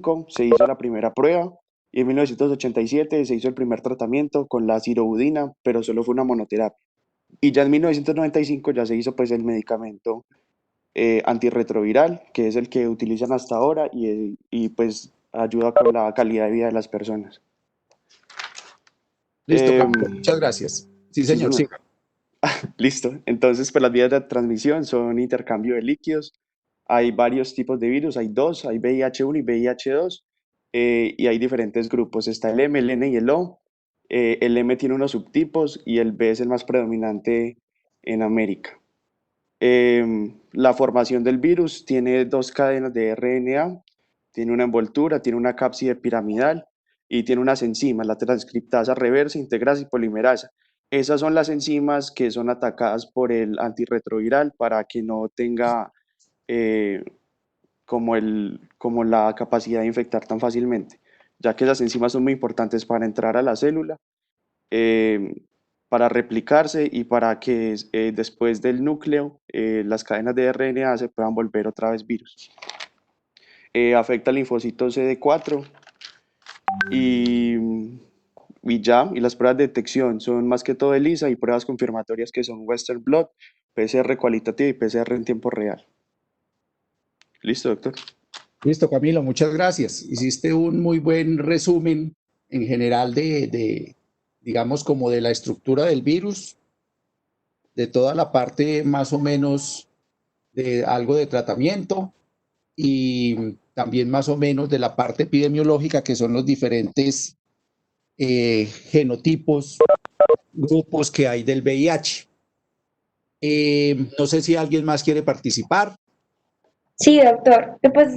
1985 se hizo la primera prueba y en 1987 se hizo el primer tratamiento con la siroudina, pero solo fue una monoterapia. Y ya en 1995 ya se hizo pues el medicamento antirretroviral, que es el que utilizan hasta ahora y pues ayuda con la calidad de vida de las personas. Listo, Camilo, muchas gracias. Sí, Sí, señor, señor. siga. Listo. Entonces, pues las vías de transmisión son intercambio de líquidos. Hay varios tipos de virus, hay dos, hay VIH1 y VIH2, y hay diferentes grupos. Está el M, el N y el O. El M tiene unos subtipos y el B es el más predominante en América. La formación del virus tiene dos cadenas de RNA, tiene una envoltura, tiene una cápside piramidal y tiene unas enzimas, la transcriptasa reversa, integrasa y polimerasa. Esas son las enzimas que son atacadas por el antirretroviral para que no tenga eh, como la capacidad de infectar tan fácilmente, ya que esas enzimas son muy importantes para entrar a la célula, eh, para replicarse y para que después del núcleo las cadenas de RNA se puedan volver otra vez virus. Afecta al linfocito CD4 y, y las pruebas de detección son más que todo ELISA y pruebas confirmatorias que son Western Blot, PCR cualitativa y PCR en tiempo real. ¿Listo, doctor? Listo, Camilo, muchas gracias. Hiciste un muy buen resumen en general digamos, como de la estructura del virus, de toda la parte más o menos de algo de tratamiento y también más o menos de la parte epidemiológica, que son los diferentes genotipos, grupos que hay del VIH. No sé si alguien más quiere participar. Sí, doctor. Pues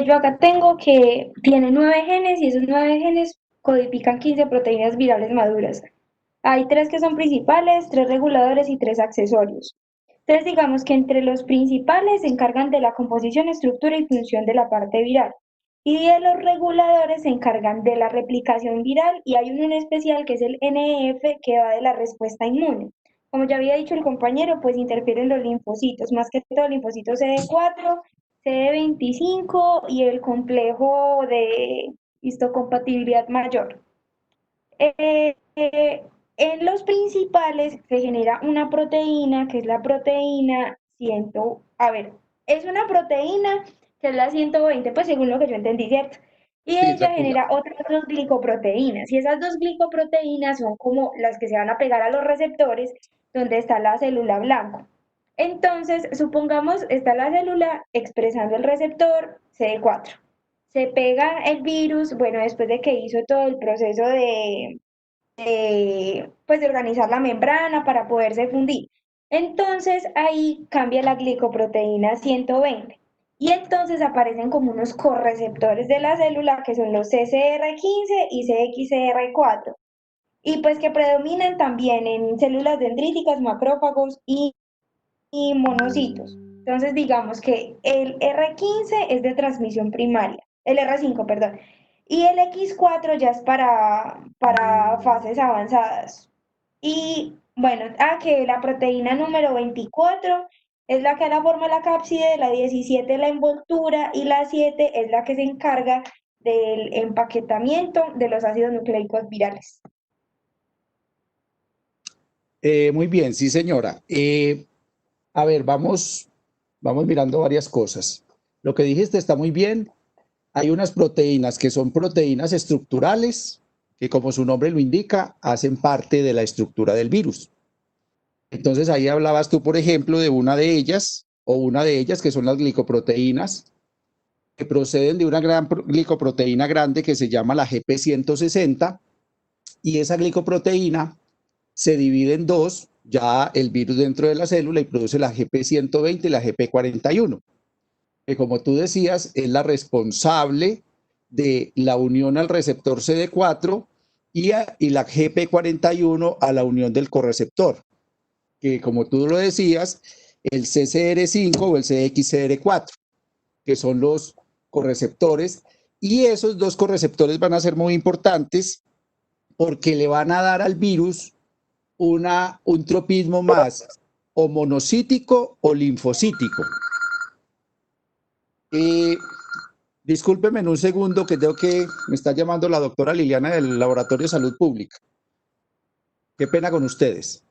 yo acá tengo que tiene 9 genes y esos 9 genes codifican 15 proteínas virales maduras. Hay 3 que son principales, 3 reguladores y 3 accesorios. Entonces, digamos que entre los principales se encargan de la composición, estructura y función de la parte viral. Y de los reguladores se encargan de la replicación viral y hay uno en especial que es el NF que va de la respuesta inmune. Como ya había dicho el compañero, pues interfieren los linfocitos, más que todo linfocitos CD4, CD25 y el complejo de histocompatibilidad mayor. Eh, eh, en los principales se genera una proteína, que es la proteína 100, a ver, es una proteína que es la 120, pues según lo que yo entendí, ¿cierto? Y Sí, ella tranquila. genera otras dos glicoproteínas, y esas dos glicoproteínas son como las que se van a pegar a los receptores donde está la célula blanca. Entonces, supongamos, está la célula expresando el receptor CD4. Se pega el virus, bueno, después de que hizo todo el proceso pues de organizar la membrana para poderse fundir. Entonces ahí cambia la glicoproteína 120 y entonces aparecen como unos correceptores de la célula que son los CCR15 y CXCR4 y pues que predominan también en células dendríticas, macrófagos y monocitos. Entonces digamos que el R15 es de transmisión primaria, el R5, perdón, y el X4 ya es para fases avanzadas. Y bueno, que la proteína número 24 es la que da la forma de la cápside, la 17 la envoltura y la 7 es la que se encarga del empaquetamiento de los ácidos nucleicos virales. Muy bien, sí, señora. A ver, vamos mirando varias cosas. Lo que dijiste está muy bien. Hay unas proteínas que son proteínas estructurales, que como su nombre lo indica, hacen parte de la estructura del virus. Entonces ahí hablabas tú, por ejemplo, de una de ellas, o una de ellas que son las glicoproteínas, que proceden de una gran glicoproteína grande que se llama la GP160, y esa glicoproteína se divide en dos, ya el virus dentro de la célula, y produce la GP120 y la GP41, que como tú decías, es la responsable de la unión al receptor CD4 y la GP41 a la unión del correceptor, que como tú lo decías, el CCR5 o el CXCR4, que son los correceptores, y esos dos correceptores van a ser muy importantes porque le van a dar al virus un tropismo más o monocítico o linfocítico. Discúlpeme en un segundo que tengo que, me está llamando la doctora Liliana del Laboratorio de Salud Pública. Qué pena con ustedes.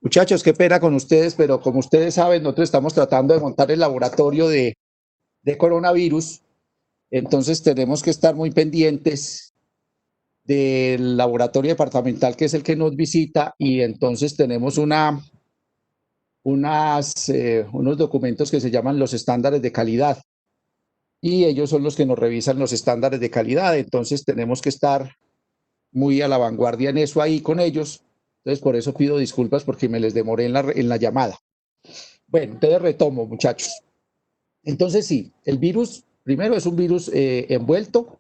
Muchachos, qué pena con ustedes, pero como ustedes saben, nosotros estamos tratando de montar el laboratorio de coronavirus, entonces tenemos que estar muy pendientes del laboratorio departamental que es el que nos visita y entonces tenemos unos documentos que se llaman los estándares de calidad y ellos son los que nos revisan los estándares de calidad, entonces tenemos que estar muy a la vanguardia en eso ahí con ellos, entonces por eso pido disculpas porque me les demoré en la llamada. Bueno, entonces retomo, muchachos. Entonces sí, el virus, primero es un virus envuelto,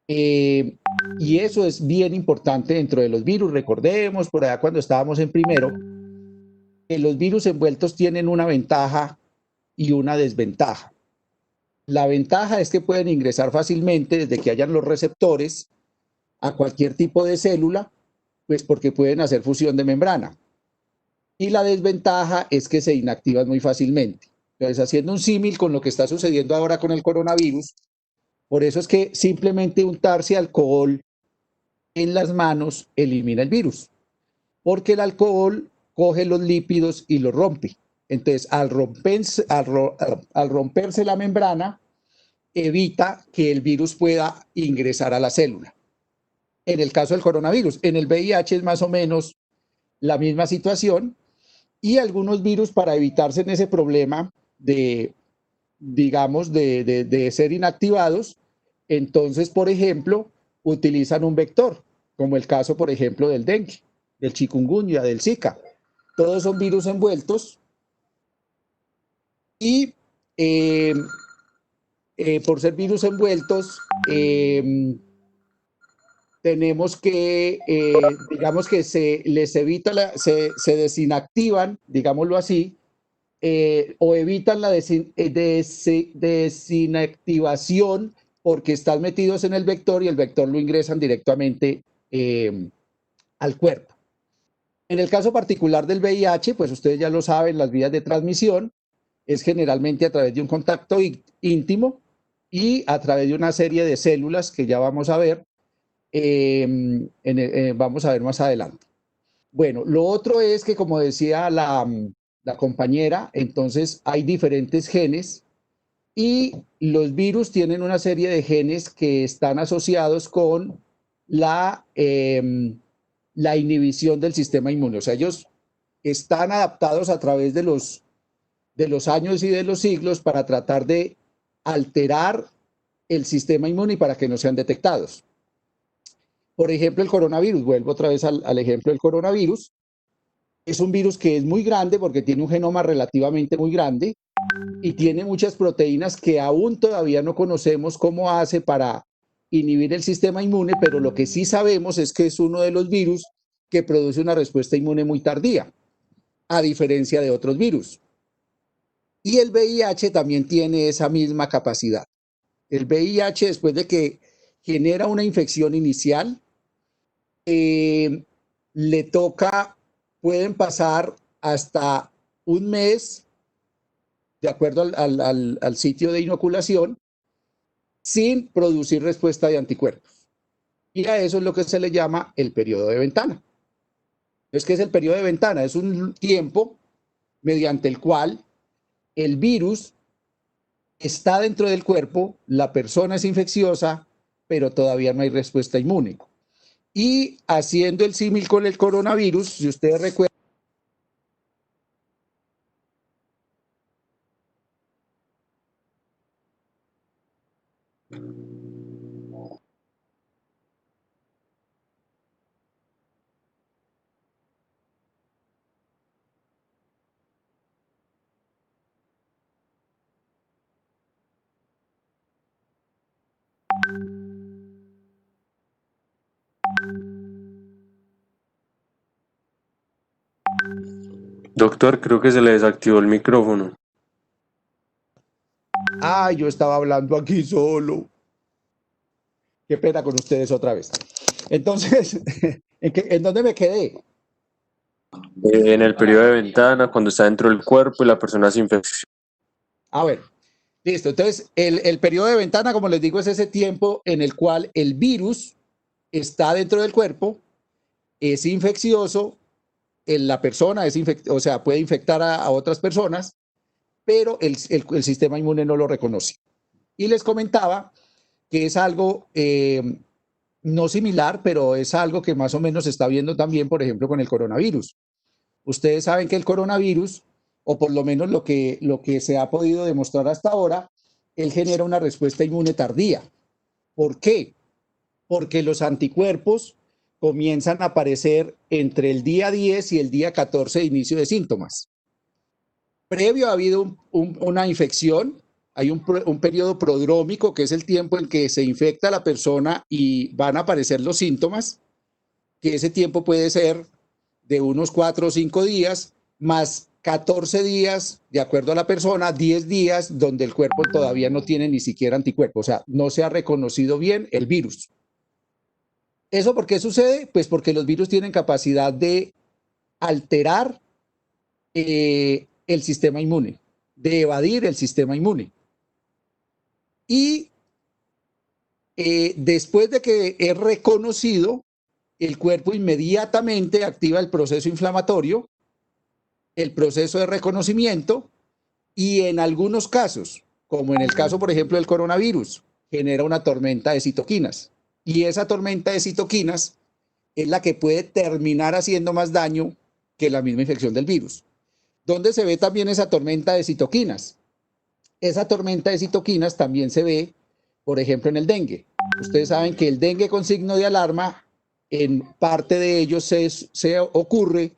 eh, y eso es bien importante dentro de los virus. Recordemos por allá cuando estábamos en primero, que los virus envueltos tienen una ventaja y una desventaja. La ventaja es que pueden ingresar fácilmente desde que hayan los receptores a cualquier tipo de célula, pues porque pueden hacer fusión de membrana. Y la desventaja es que se inactivan muy fácilmente. Entonces, haciendo un símil con lo que está sucediendo ahora con el coronavirus, por eso es que simplemente untarse alcohol en las manos elimina el virus, porque el alcohol coge los lípidos y los rompe. Entonces, al romperse la membrana, evita que el virus pueda ingresar a la célula. En el caso del coronavirus, en el VIH es más o menos la misma situación y algunos virus para evitarse en ese problema de, digamos, de ser inactivados, entonces, por ejemplo, utilizan un vector, como el caso, por ejemplo, del dengue, del chikungunya, del Zika. Todos son virus envueltos y eh, por ser virus envueltos, tenemos que, digamos que se les evita, se desinactivan, digámoslo así, o evitan la desinactivación porque están metidos en el vector y el vector lo ingresan directamente al cuerpo. En el caso particular del VIH, pues ustedes ya lo saben, las vías de transmisión es generalmente a través de un contacto íntimo y a través de una serie de células que ya vamos a ver, vamos a ver más adelante. Bueno, lo otro es que, como decía la compañera, entonces hay diferentes genes y los virus tienen una serie de genes que están asociados con la, la inhibición del sistema inmune. O sea, ellos están adaptados a través de los años y de los siglos para tratar de alterar el sistema inmune y para que no sean detectados. Por ejemplo, el coronavirus, vuelvo otra vez al ejemplo del coronavirus, es un virus que es muy grande porque tiene un genoma relativamente muy grande y tiene muchas proteínas que aún todavía no conocemos cómo hace para inhibir el sistema inmune, pero lo que sí sabemos es que es uno de los virus que produce una respuesta inmune muy tardía, a diferencia de otros virus. Y el VIH también tiene esa misma capacidad. El VIH, después de que genera una infección inicial, le toca, pueden pasar hasta un mes, de acuerdo al sitio de inoculación, sin producir respuesta de anticuerpos. Y a eso es lo que se le llama el periodo de ventana. Es que es el periodo de ventana, es un tiempo mediante el cual el virus está dentro del cuerpo, la persona es infecciosa, pero todavía no hay respuesta inmune. Y haciendo el símil con el coronavirus, si ustedes recuerdan, Doctor, creo que se le desactivó el micrófono. Ah, yo estaba hablando aquí solo. Qué pena con ustedes otra vez. Entonces, ¿en dónde me quedé? En el periodo de ventana, cuando está dentro del cuerpo y la persona se infecciona. A ver, listo. Entonces, el periodo de ventana, como les digo, es ese tiempo en el cual el virus está dentro del cuerpo, es infeccioso, la persona es o sea, puede infectar a otras personas, pero el sistema inmune no lo reconoce. Y les comentaba que es algo no similar, pero es algo que más o menos se está viendo también, por ejemplo, con el coronavirus. Ustedes saben que el coronavirus, o por lo menos lo que se ha podido demostrar hasta ahora, él genera una respuesta inmune tardía. ¿Por qué? Porque los anticuerpos comienzan a aparecer entre el día 10 y el día 14 de inicio de síntomas. Previo ha habido una infección, hay un periodo prodrómico, que es el tiempo en que se infecta la persona y van a aparecer los síntomas, que ese tiempo puede ser de unos 4 o 5 días, más 14 días, de acuerdo a la persona, 10 días donde el cuerpo todavía no tiene ni siquiera anticuerpos, o sea, no se ha reconocido bien el virus. ¿Eso por qué sucede? Pues porque los virus tienen capacidad de alterar el sistema inmune, de evadir el sistema inmune. Y después de que es reconocido, el cuerpo inmediatamente activa el proceso inflamatorio, el proceso de reconocimiento y en algunos casos, como en el caso, por ejemplo, del coronavirus, genera una tormenta de citoquinas. Y esa tormenta de citoquinas es la que puede terminar haciendo más daño que la misma infección del virus. ¿Dónde se ve también esa tormenta de citoquinas? Esa tormenta de citoquinas también se ve, por ejemplo, en el dengue. Ustedes saben que el dengue con signo de alarma, en parte de ellos se ocurre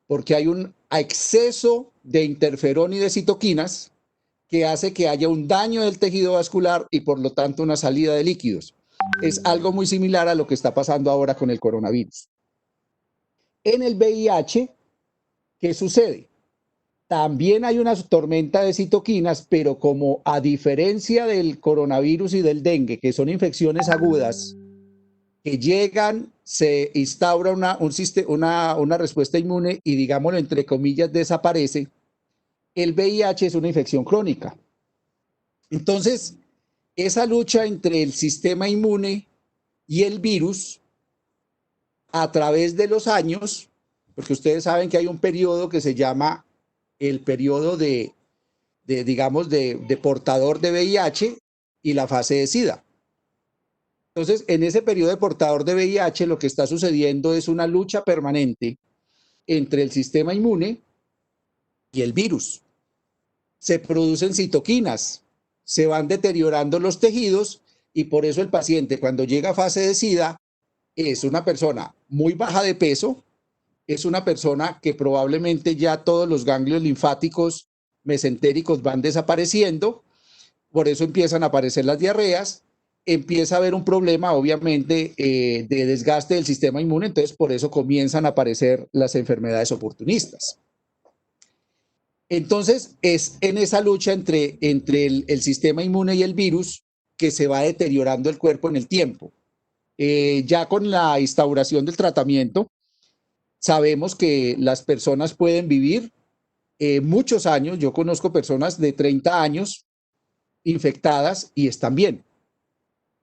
porque hay un exceso de interferón y de citoquinas que hace que haya un daño del tejido vascular y por lo tanto una salida de líquidos. Es algo muy similar a lo que está pasando ahora con el coronavirus. En el VIH, ¿qué sucede? También hay una tormenta de citoquinas, pero como a diferencia del coronavirus y del dengue, que son infecciones agudas, que llegan, se instaura una respuesta inmune y, digámoslo, entre comillas, desaparece, el VIH es una infección crónica. Entonces, esa lucha entre el sistema inmune y el virus, a través de los años, porque ustedes saben que hay un periodo que se llama el periodo digamos, de portador de VIH y la fase de SIDA. Entonces, en ese periodo de portador de VIH, lo que está sucediendo es una lucha permanente entre el sistema inmune y el virus. Se producen citoquinas, se van deteriorando los tejidos y por eso el paciente, cuando llega a fase de SIDA, es una persona muy baja de peso, es una persona que probablemente ya todos los ganglios linfáticos mesentéricos van desapareciendo, por eso empiezan a aparecer las diarreas, empieza a haber un problema, obviamente, de desgaste del sistema inmune, entonces por eso comienzan a aparecer las enfermedades oportunistas. Entonces, es en esa lucha entre el sistema inmune y el virus que se va deteriorando el cuerpo en el tiempo. Ya con la instauración del tratamiento, sabemos que las personas pueden vivir muchos años. Yo conozco personas de 30 años infectadas y están bien.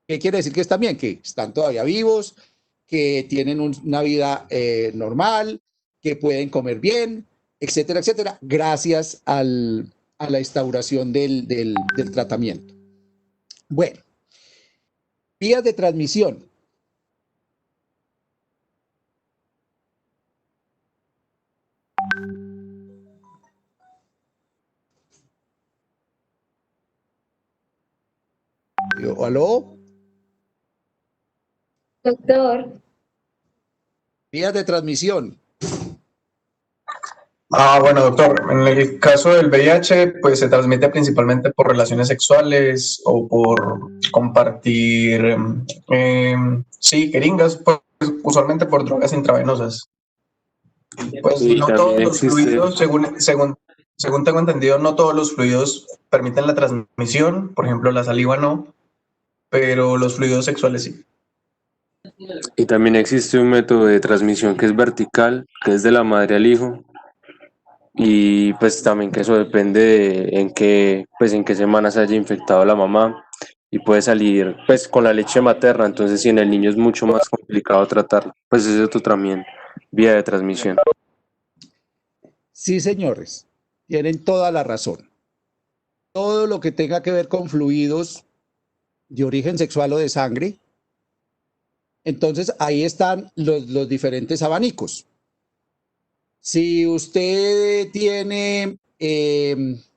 ¿Qué quiere decir que están bien? Que están todavía vivos, que tienen una vida normal, que pueden comer bien, etcétera, etcétera, gracias a la instauración del tratamiento. Bueno, vías de transmisión. ¿Aló? Doctor, Vías de transmisión. Bueno, doctor, en el caso del VIH, pues se transmite principalmente por relaciones sexuales o por compartir, sí, jeringas, pues usualmente por drogas intravenosas. Pues Y no todos también los existe, fluidos, según tengo entendido, no todos los fluidos permiten la transmisión. Por ejemplo, la saliva no, pero los fluidos sexuales sí. y también existe un método de transmisión que es vertical, que es de la madre al hijo, y pues también que eso depende de en qué semana se haya infectado la mamá y puede salir pues con la leche materna, entonces si en el niño es mucho más complicado tratarlo, pues ese es otro también vía de transmisión. Sí, señores, tienen toda la razón. Todo lo que tenga que ver con fluidos de origen sexual o de sangre, entonces ahí están los diferentes abanicos. Si usted tiene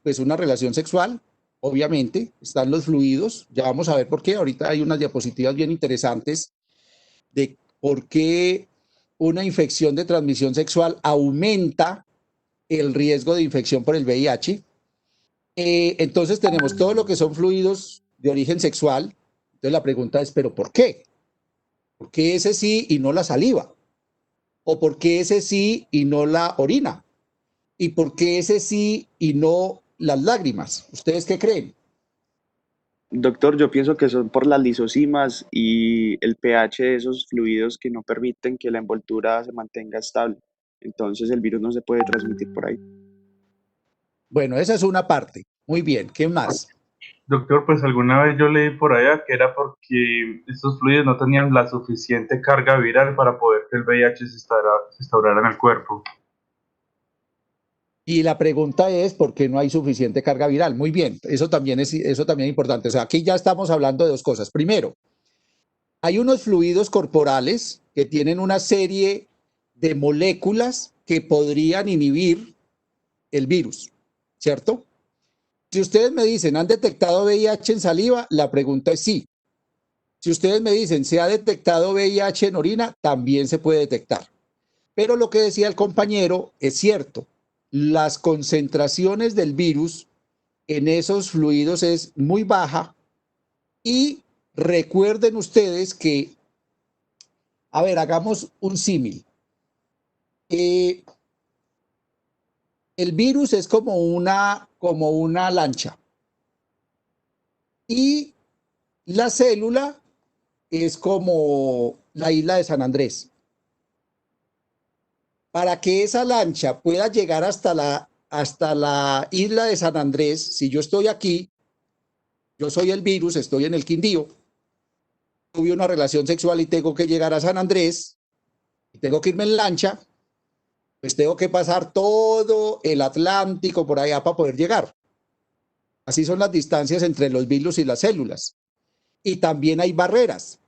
pues una relación sexual, obviamente están los fluidos, ya vamos a ver por qué, ahorita hay unas diapositivas bien interesantes de por qué una infección de transmisión sexual aumenta el riesgo de infección por el VIH. Entonces tenemos todo lo que son fluidos de origen sexual. Entonces la pregunta es, ¿pero por qué? ¿Por qué ese sí y no la saliva? ¿O por qué ese sí y no la orina? ¿Y por qué ese sí y no las lágrimas? ¿Ustedes qué creen? Doctor, yo pienso que son por las lisosimas y el pH de esos fluidos que no permiten que la envoltura se mantenga estable. Entonces el virus no se puede transmitir por ahí. Bueno, esa es una parte. Muy bien, ¿qué más? Doctor, pues alguna vez yo leí por allá que era porque estos fluidos no tenían la suficiente carga viral para poder que el VIH se instaurara en el cuerpo. Y la pregunta es, ¿por qué no hay suficiente carga viral? Muy bien, eso también es importante. O sea, aquí ya estamos hablando de dos cosas. Primero, hay unos fluidos corporales que tienen una serie de moléculas que podrían inhibir el virus, ¿cierto? Si ustedes me dicen, ¿han detectado VIH en saliva? La pregunta es sí. Si ustedes me dicen, ¿se ha detectado VIH en orina? También se puede detectar. Pero lo que decía el compañero es cierto. Las concentraciones del virus en esos fluidos es muy baja y recuerden ustedes que, a ver, hagamos un símil. El virus es como una lancha y la célula es como la isla de San Andrés. Para que esa lancha pueda llegar hasta la isla de San Andrés, si yo estoy aquí, yo soy el virus, estoy en el Quindío, tuve una relación sexual y tengo que llegar a San Andrés, y tengo que irme en lancha, pues tengo que pasar todo el Atlántico por allá para poder llegar. Así son las distancias entre los virus y las células. Y también hay barreras,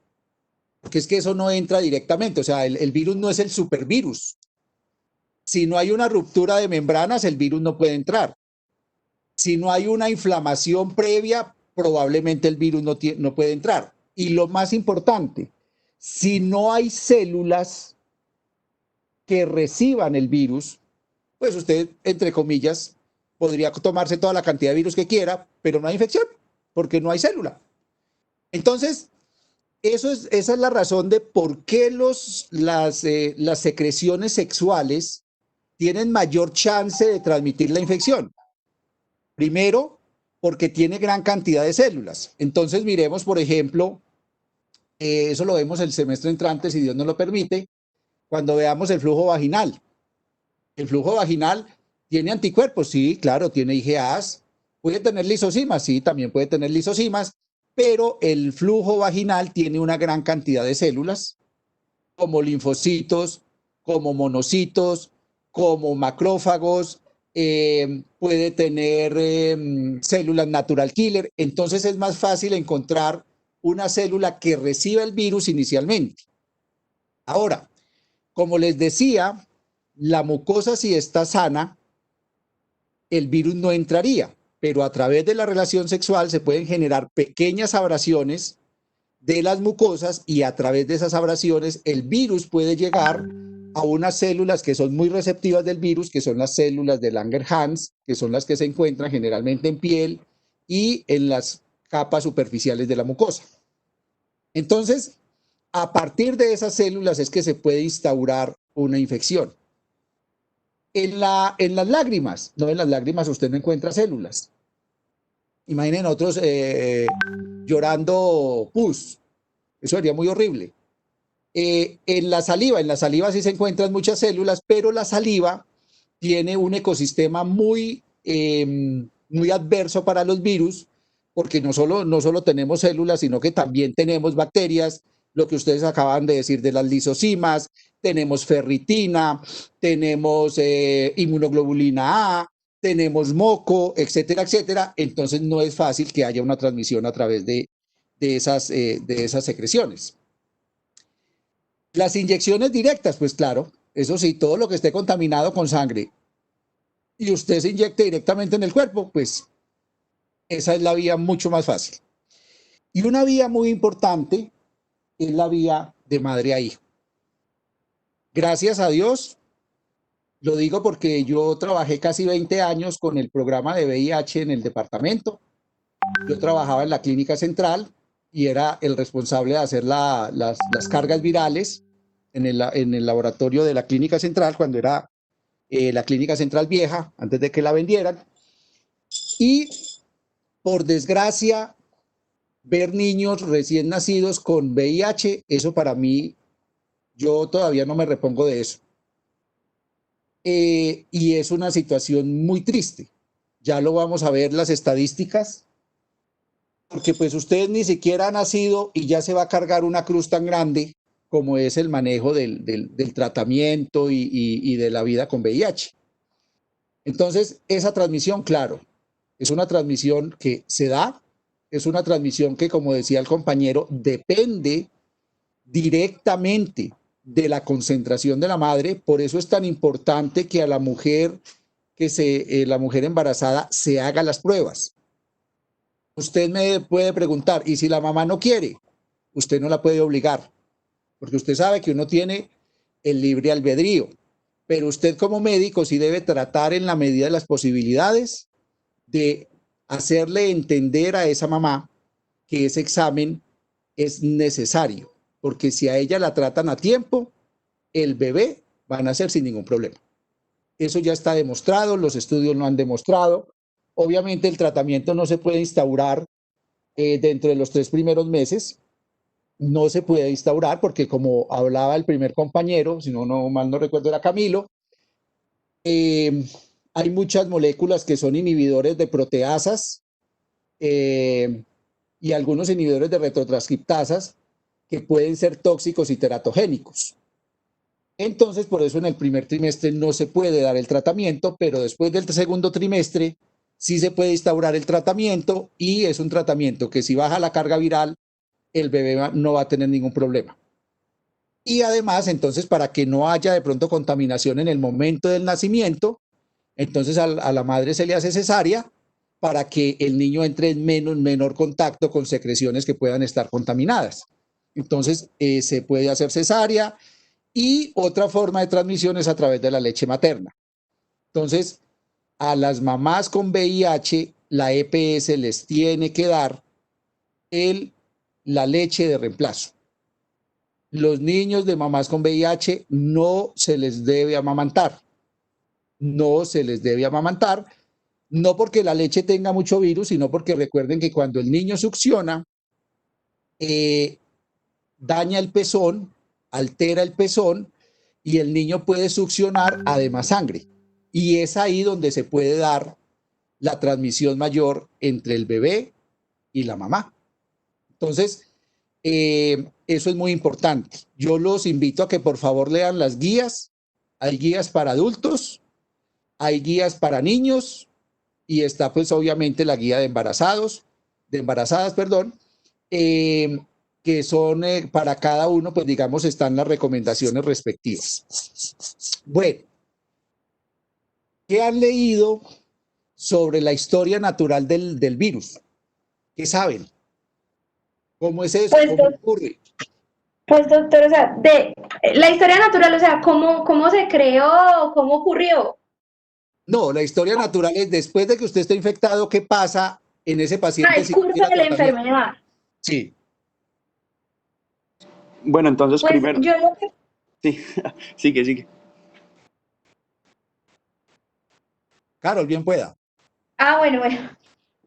porque es que eso no entra directamente, o sea, el virus no es el supervirus. Si no hay una ruptura de membranas, el virus no puede entrar. Si no hay una inflamación previa, probablemente el virus no puede entrar. Y lo más importante, si no hay células que reciban el virus, pues usted, entre comillas, podría tomarse toda la cantidad de virus que quiera, pero no hay infección, porque no hay célula. Entonces, esa es la razón de por qué las secreciones sexuales tienen mayor chance de transmitir la infección. Primero, porque tiene gran cantidad de células. Entonces, miremos, por ejemplo, eso lo vemos el semestre entrante, si Dios nos lo permite, cuando veamos el flujo vaginal. El flujo vaginal tiene anticuerpos, sí, claro, tiene IgAs. Puede tener lisosimas, sí, también puede tener lisosimas, pero el flujo vaginal tiene una gran cantidad de células, como linfocitos, como monocitos, como macrófagos, puede tener células natural killer, entonces es más fácil encontrar una célula que reciba el virus inicialmente. Ahora, como les decía, la mucosa si está sana, el virus no entraría, pero a través de la relación sexual se pueden generar pequeñas abrasiones de las mucosas y a través de esas abrasiones el virus puede llegar a unas células que son muy receptivas del virus, que son las células de Langerhans, que son las que se encuentran generalmente en piel y en las capas superficiales de la mucosa. Entonces, a partir de esas células es que se puede instaurar una infección. En las lágrimas, no, en las lágrimas usted no encuentra células. Imaginen otros llorando pus, eso sería muy horrible. En la saliva sí se encuentran muchas células, pero la saliva tiene un ecosistema muy adverso para los virus, porque no solo tenemos células, sino que también tenemos bacterias, lo que ustedes acaban de decir de las lisocimas, tenemos ferritina, tenemos inmunoglobulina A, tenemos moco, etcétera, etcétera. Entonces no es fácil que haya una transmisión a través de esas secreciones. Las inyecciones directas, pues claro, eso sí, todo lo que esté contaminado con sangre y usted se inyecte directamente en el cuerpo, pues esa es la vía mucho más fácil. Y una vía muy importante es la vía de madre a hijo. Gracias a Dios, lo digo porque yo trabajé casi 20 años con el programa de VIH en el departamento. Yo trabajaba en la clínica central y era el responsable de hacer las cargas virales en el laboratorio de la clínica central cuando era la clínica central vieja, antes de que la vendieran. Y por desgracia, ver niños recién nacidos con VIH, eso para mí, yo todavía no me repongo de eso. Y es una situación muy triste. Ya lo vamos a ver las estadísticas, porque pues usted ni siquiera ha nacido y ya se va a cargar una cruz tan grande como es el manejo del tratamiento y de la vida con VIH. Entonces, esa transmisión, claro, es una transmisión que se da, es una transmisión que, como decía el compañero, depende directamente de la concentración de la madre. Por eso es tan importante que a la mujer, la mujer embarazada se haga las pruebas. Usted me puede preguntar, ¿y si la mamá no quiere? Usted no la puede obligar, porque usted sabe que uno tiene el libre albedrío, pero usted como médico sí debe tratar en la medida de las posibilidades de hacerle entender a esa mamá que ese examen es necesario, porque si a ella la tratan a tiempo, el bebé va a nacer sin ningún problema. Eso ya está demostrado, los estudios lo han demostrado. Obviamente el tratamiento no se puede instaurar dentro de los 3 primeros meses, no se puede instaurar porque como hablaba el primer compañero, si no mal no recuerdo era Camilo, hay muchas moléculas que son inhibidores de proteasas y algunos inhibidores de retrotranscriptasas que pueden ser tóxicos y teratogénicos. Entonces, por eso en el primer trimestre no se puede dar el tratamiento, pero después del segundo trimestre sí se puede instaurar el tratamiento y es un tratamiento que si baja la carga viral, el bebé no va a tener ningún problema. Y además, entonces, para que no haya de pronto contaminación en el momento del nacimiento, entonces a la madre se le hace cesárea para que el niño entre en menor contacto con secreciones que puedan estar contaminadas. Entonces, se puede hacer cesárea y otra forma de transmisión es a través de la leche materna. Entonces, a las mamás con VIH, la EPS les tiene que dar la leche de reemplazo. Los niños de mamás con VIH no se les debe amamantar. No se les debe amamantar, no porque la leche tenga mucho virus, sino porque recuerden que cuando el niño succiona, daña el pezón, altera el pezón y el niño puede succionar además sangre. Y es ahí donde se puede dar la transmisión mayor entre el bebé y la mamá. Entonces, eso es muy importante. Yo los invito a que por favor lean las guías. Hay guías para adultos, hay guías para niños y está pues obviamente la guía de embarazadas, perdón, que son para cada uno, pues digamos, están las recomendaciones respectivas. Bueno, ¿qué han leído sobre la historia natural del virus? ¿Qué saben? ¿Cómo es eso? Pues, ¿Cómo ocurre? pues doctor, o sea, de la historia natural, o sea, cómo se creó, cómo ocurrió. No, la historia natural es después de que usted esté infectado, ¿qué pasa en ese paciente El si curso tuviera de la tratamiento? enfermedad. Sí. Bueno, entonces Pues primero, yo lo que sí, sigue. Carol, bien pueda. Bueno.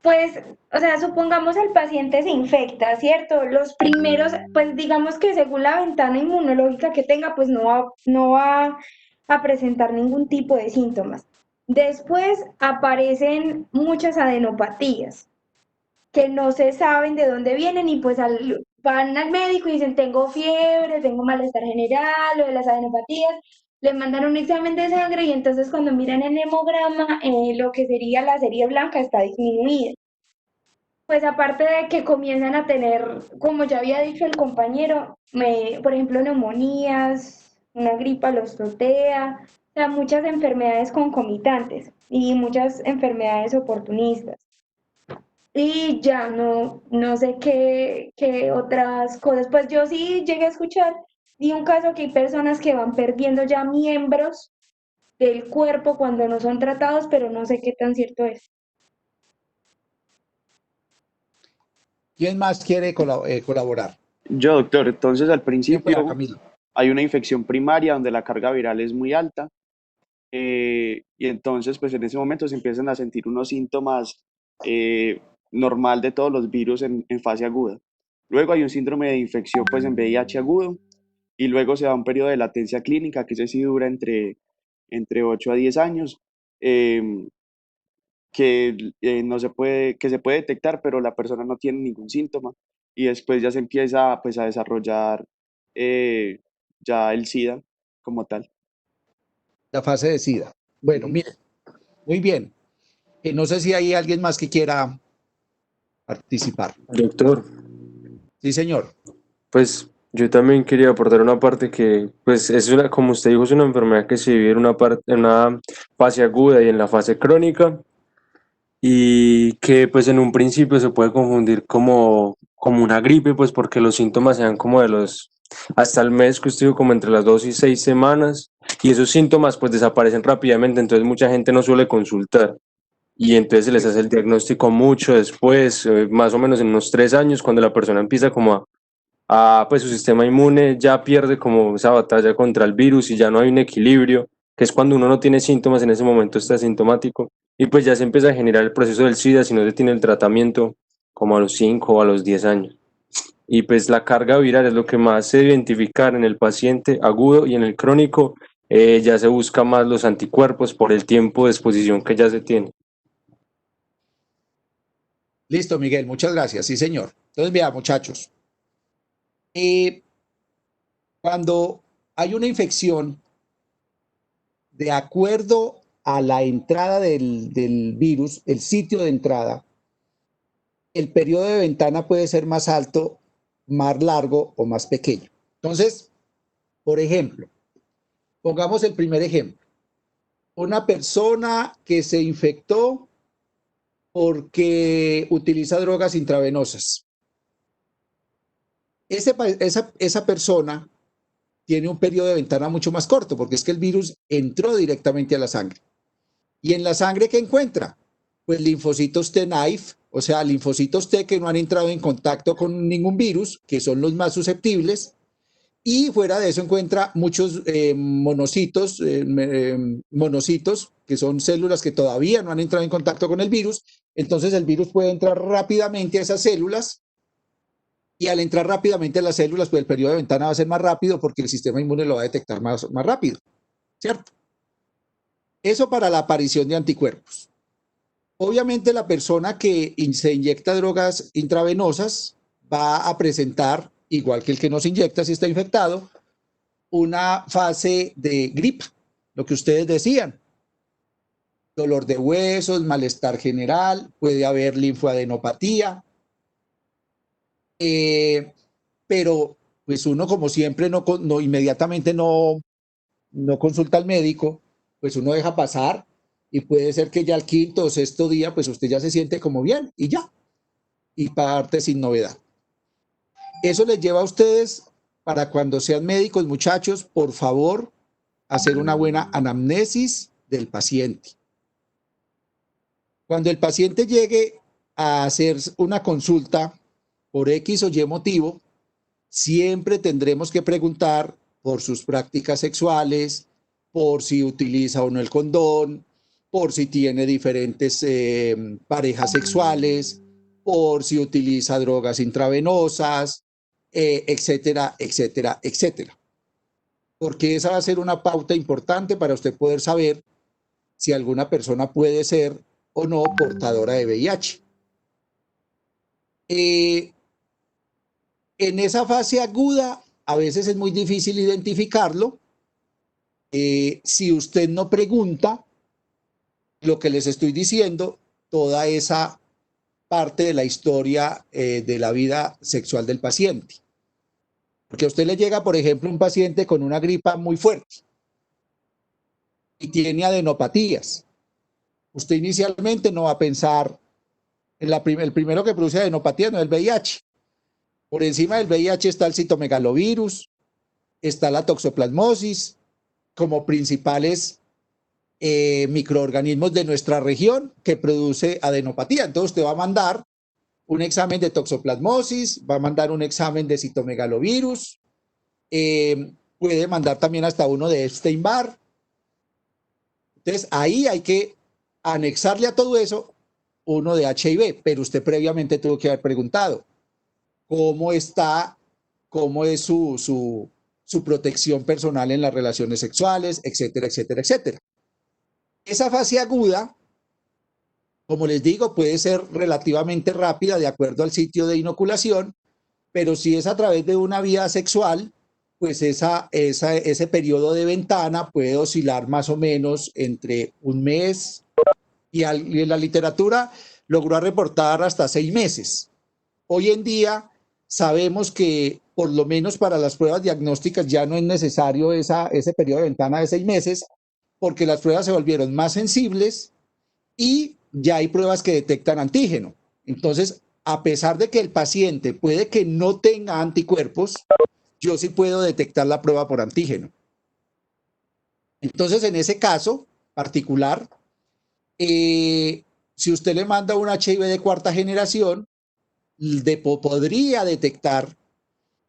Pues, o sea, supongamos el paciente se infecta, ¿cierto? Los primeros, pues digamos que según la ventana inmunológica que tenga, pues no va a presentar ningún tipo de síntomas. Después aparecen muchas adenopatías que no se saben de dónde vienen y pues van al médico y dicen, tengo fiebre, tengo malestar general, o de las adenopatías, le mandan un examen de sangre y entonces cuando miran el hemograma, lo que sería la serie blanca está disminuida. Pues aparte de que comienzan a tener, como ya había dicho el compañero, por ejemplo, neumonías, una gripa los totea, o sea, muchas enfermedades concomitantes y muchas enfermedades oportunistas. Y ya no sé qué otras cosas. Pues yo sí llegué a escuchar de un caso que hay personas que van perdiendo ya miembros del cuerpo cuando no son tratados, pero no sé qué tan cierto es. ¿Quién más quiere colaborar? Yo, doctor, entonces al Bien pueda, principio Camilo. hay una infección primaria donde la carga viral es muy alta, y entonces pues en ese momento se empiezan a sentir unos síntomas eh, normal de todos los virus en fase aguda. Luego hay un síndrome de infección pues en VIH agudo y luego se da un periodo de latencia clínica que ese sí dura entre 8 a 10 años, eh, no se puede, que se puede detectar, pero la persona no tiene ningún síntoma y después ya se empieza pues a desarrollar eh, ya el SIDA como tal. La fase de SIDA. Bueno, Ujú. mire, muy bien. No sé si hay alguien más que quiera participar. Doctor, Sí, señor. pues yo también quería aportar una parte que, pues es una, como usted dijo, es una enfermedad que se divide en una parte, en una fase aguda y en la fase crónica, y que pues en un principio se puede confundir como una gripe, pues porque los síntomas sean como de los, hasta el mes que usted dijo, como entre las 2 y 6 semanas, y esos síntomas pues desaparecen rápidamente, entonces mucha gente no suele consultar. Y entonces se les hace el diagnóstico mucho después, más o menos en unos 3 años, cuando la persona empieza como pues su sistema inmune ya pierde como esa batalla contra el virus y ya no hay un equilibrio, que es cuando uno no tiene síntomas, en ese momento está asintomático, y pues ya se empieza a generar el proceso del SIDA si no se tiene el tratamiento como a los 5 o a los 10 años. Y pues la carga viral es lo que más se debe identificar en el paciente agudo, y en el crónico ya se busca más los anticuerpos por el tiempo de exposición que ya se tiene. Listo, Miguel, muchas gracias. Sí, señor. Entonces, vea, muchachos, eh, cuando hay una infección, de acuerdo a la entrada del virus, el sitio de entrada, el periodo de ventana puede ser más alto, más largo o más pequeño. Entonces, por ejemplo, pongamos el primer ejemplo. Una persona que se infectó porque utiliza drogas intravenosas. Esa persona tiene un periodo de ventana mucho más corto porque es que el virus entró directamente a la sangre. ¿Y en la sangre qué encuentra? Pues linfocitos T-Knife, o sea, linfocitos T que no han entrado en contacto con ningún virus, que son los más susceptibles, y fuera de eso encuentra muchos monocitos, que son células que todavía no han entrado en contacto con el virus. Entonces el virus puede entrar rápidamente a esas células, y al entrar rápidamente a las células, pues el periodo de ventana va a ser más rápido porque el sistema inmune lo va a detectar más rápido, ¿cierto? Eso para la aparición de anticuerpos. Obviamente la persona que se inyecta drogas intravenosas va a presentar, igual que el que no se inyecta si está infectado, una fase de gripe, lo que ustedes decían, dolor de huesos, malestar general, puede haber linfoadenopatía, pero pues uno como siempre no inmediatamente no consulta al médico, pues uno deja pasar y puede ser que ya al quinto o sexto día pues usted ya se siente como bien y ya, y parte sin novedad. Eso les lleva a ustedes, para cuando sean médicos, muchachos, por favor, hacer una buena anamnesis del paciente. Cuando el paciente llegue a hacer una consulta por X o Y motivo, siempre tendremos que preguntar por sus prácticas sexuales, por si utiliza o no el condón, por si tiene diferentes parejas sexuales, por si utiliza drogas intravenosas, etcétera, etcétera, etcétera. Porque esa va a ser una pauta importante para usted poder saber si alguna persona puede ser o no portadora de VIH. En esa fase aguda, a veces es muy difícil identificarlo. Si usted no pregunta lo que les estoy diciendo, toda esa parte de la historia de la vida sexual del paciente. Porque a usted le llega, por ejemplo, un paciente con una gripa muy fuerte y tiene adenopatías. Usted inicialmente no va a pensar en el primero que produce adenopatía, no es el VIH. Por encima del VIH está el citomegalovirus, está la toxoplasmosis, como principales microorganismos de nuestra región que produce adenopatía. Entonces usted va a mandar un examen de toxoplasmosis, va a mandar un examen de citomegalovirus, puede mandar también hasta uno de Epstein-Barr. Entonces ahí hay que anexarle a todo eso uno de HIV, pero usted previamente tuvo que haber preguntado cómo está, cómo es su protección personal en las relaciones sexuales, etcétera, etcétera, etcétera. Esa fase aguda, como les digo, puede ser relativamente rápida de acuerdo al sitio de inoculación, pero si es a través de una vía sexual, pues ese periodo de ventana puede oscilar más o menos entre un mes y en la literatura logró reportar hasta 6 meses. Hoy en día sabemos que por lo menos para las pruebas diagnósticas ya no es necesario ese periodo de ventana de 6 meses, porque las pruebas se volvieron más sensibles y ya hay pruebas que detectan antígeno. Entonces, a pesar de que el paciente puede que no tenga anticuerpos, yo sí puedo detectar la prueba por antígeno. Entonces, en ese caso particular, si usted le manda un HIV de cuarta generación, podría detectar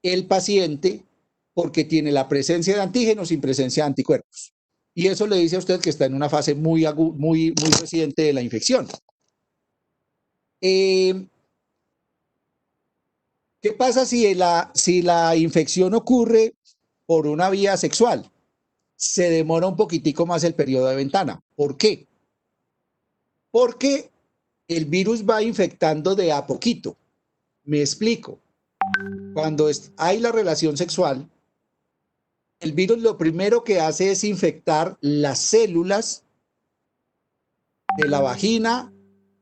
el paciente porque tiene la presencia de antígenos sin presencia de anticuerpos. Y eso le dice a usted que está en una fase muy reciente de la infección. ¿Qué pasa si la infección ocurre por una vía sexual? Se demora un poquitico más el periodo de ventana. ¿Por qué? Porque el virus va infectando de a poquito. Me explico. Cuando hay la relación sexual, el virus lo primero que hace es infectar las células de la vagina,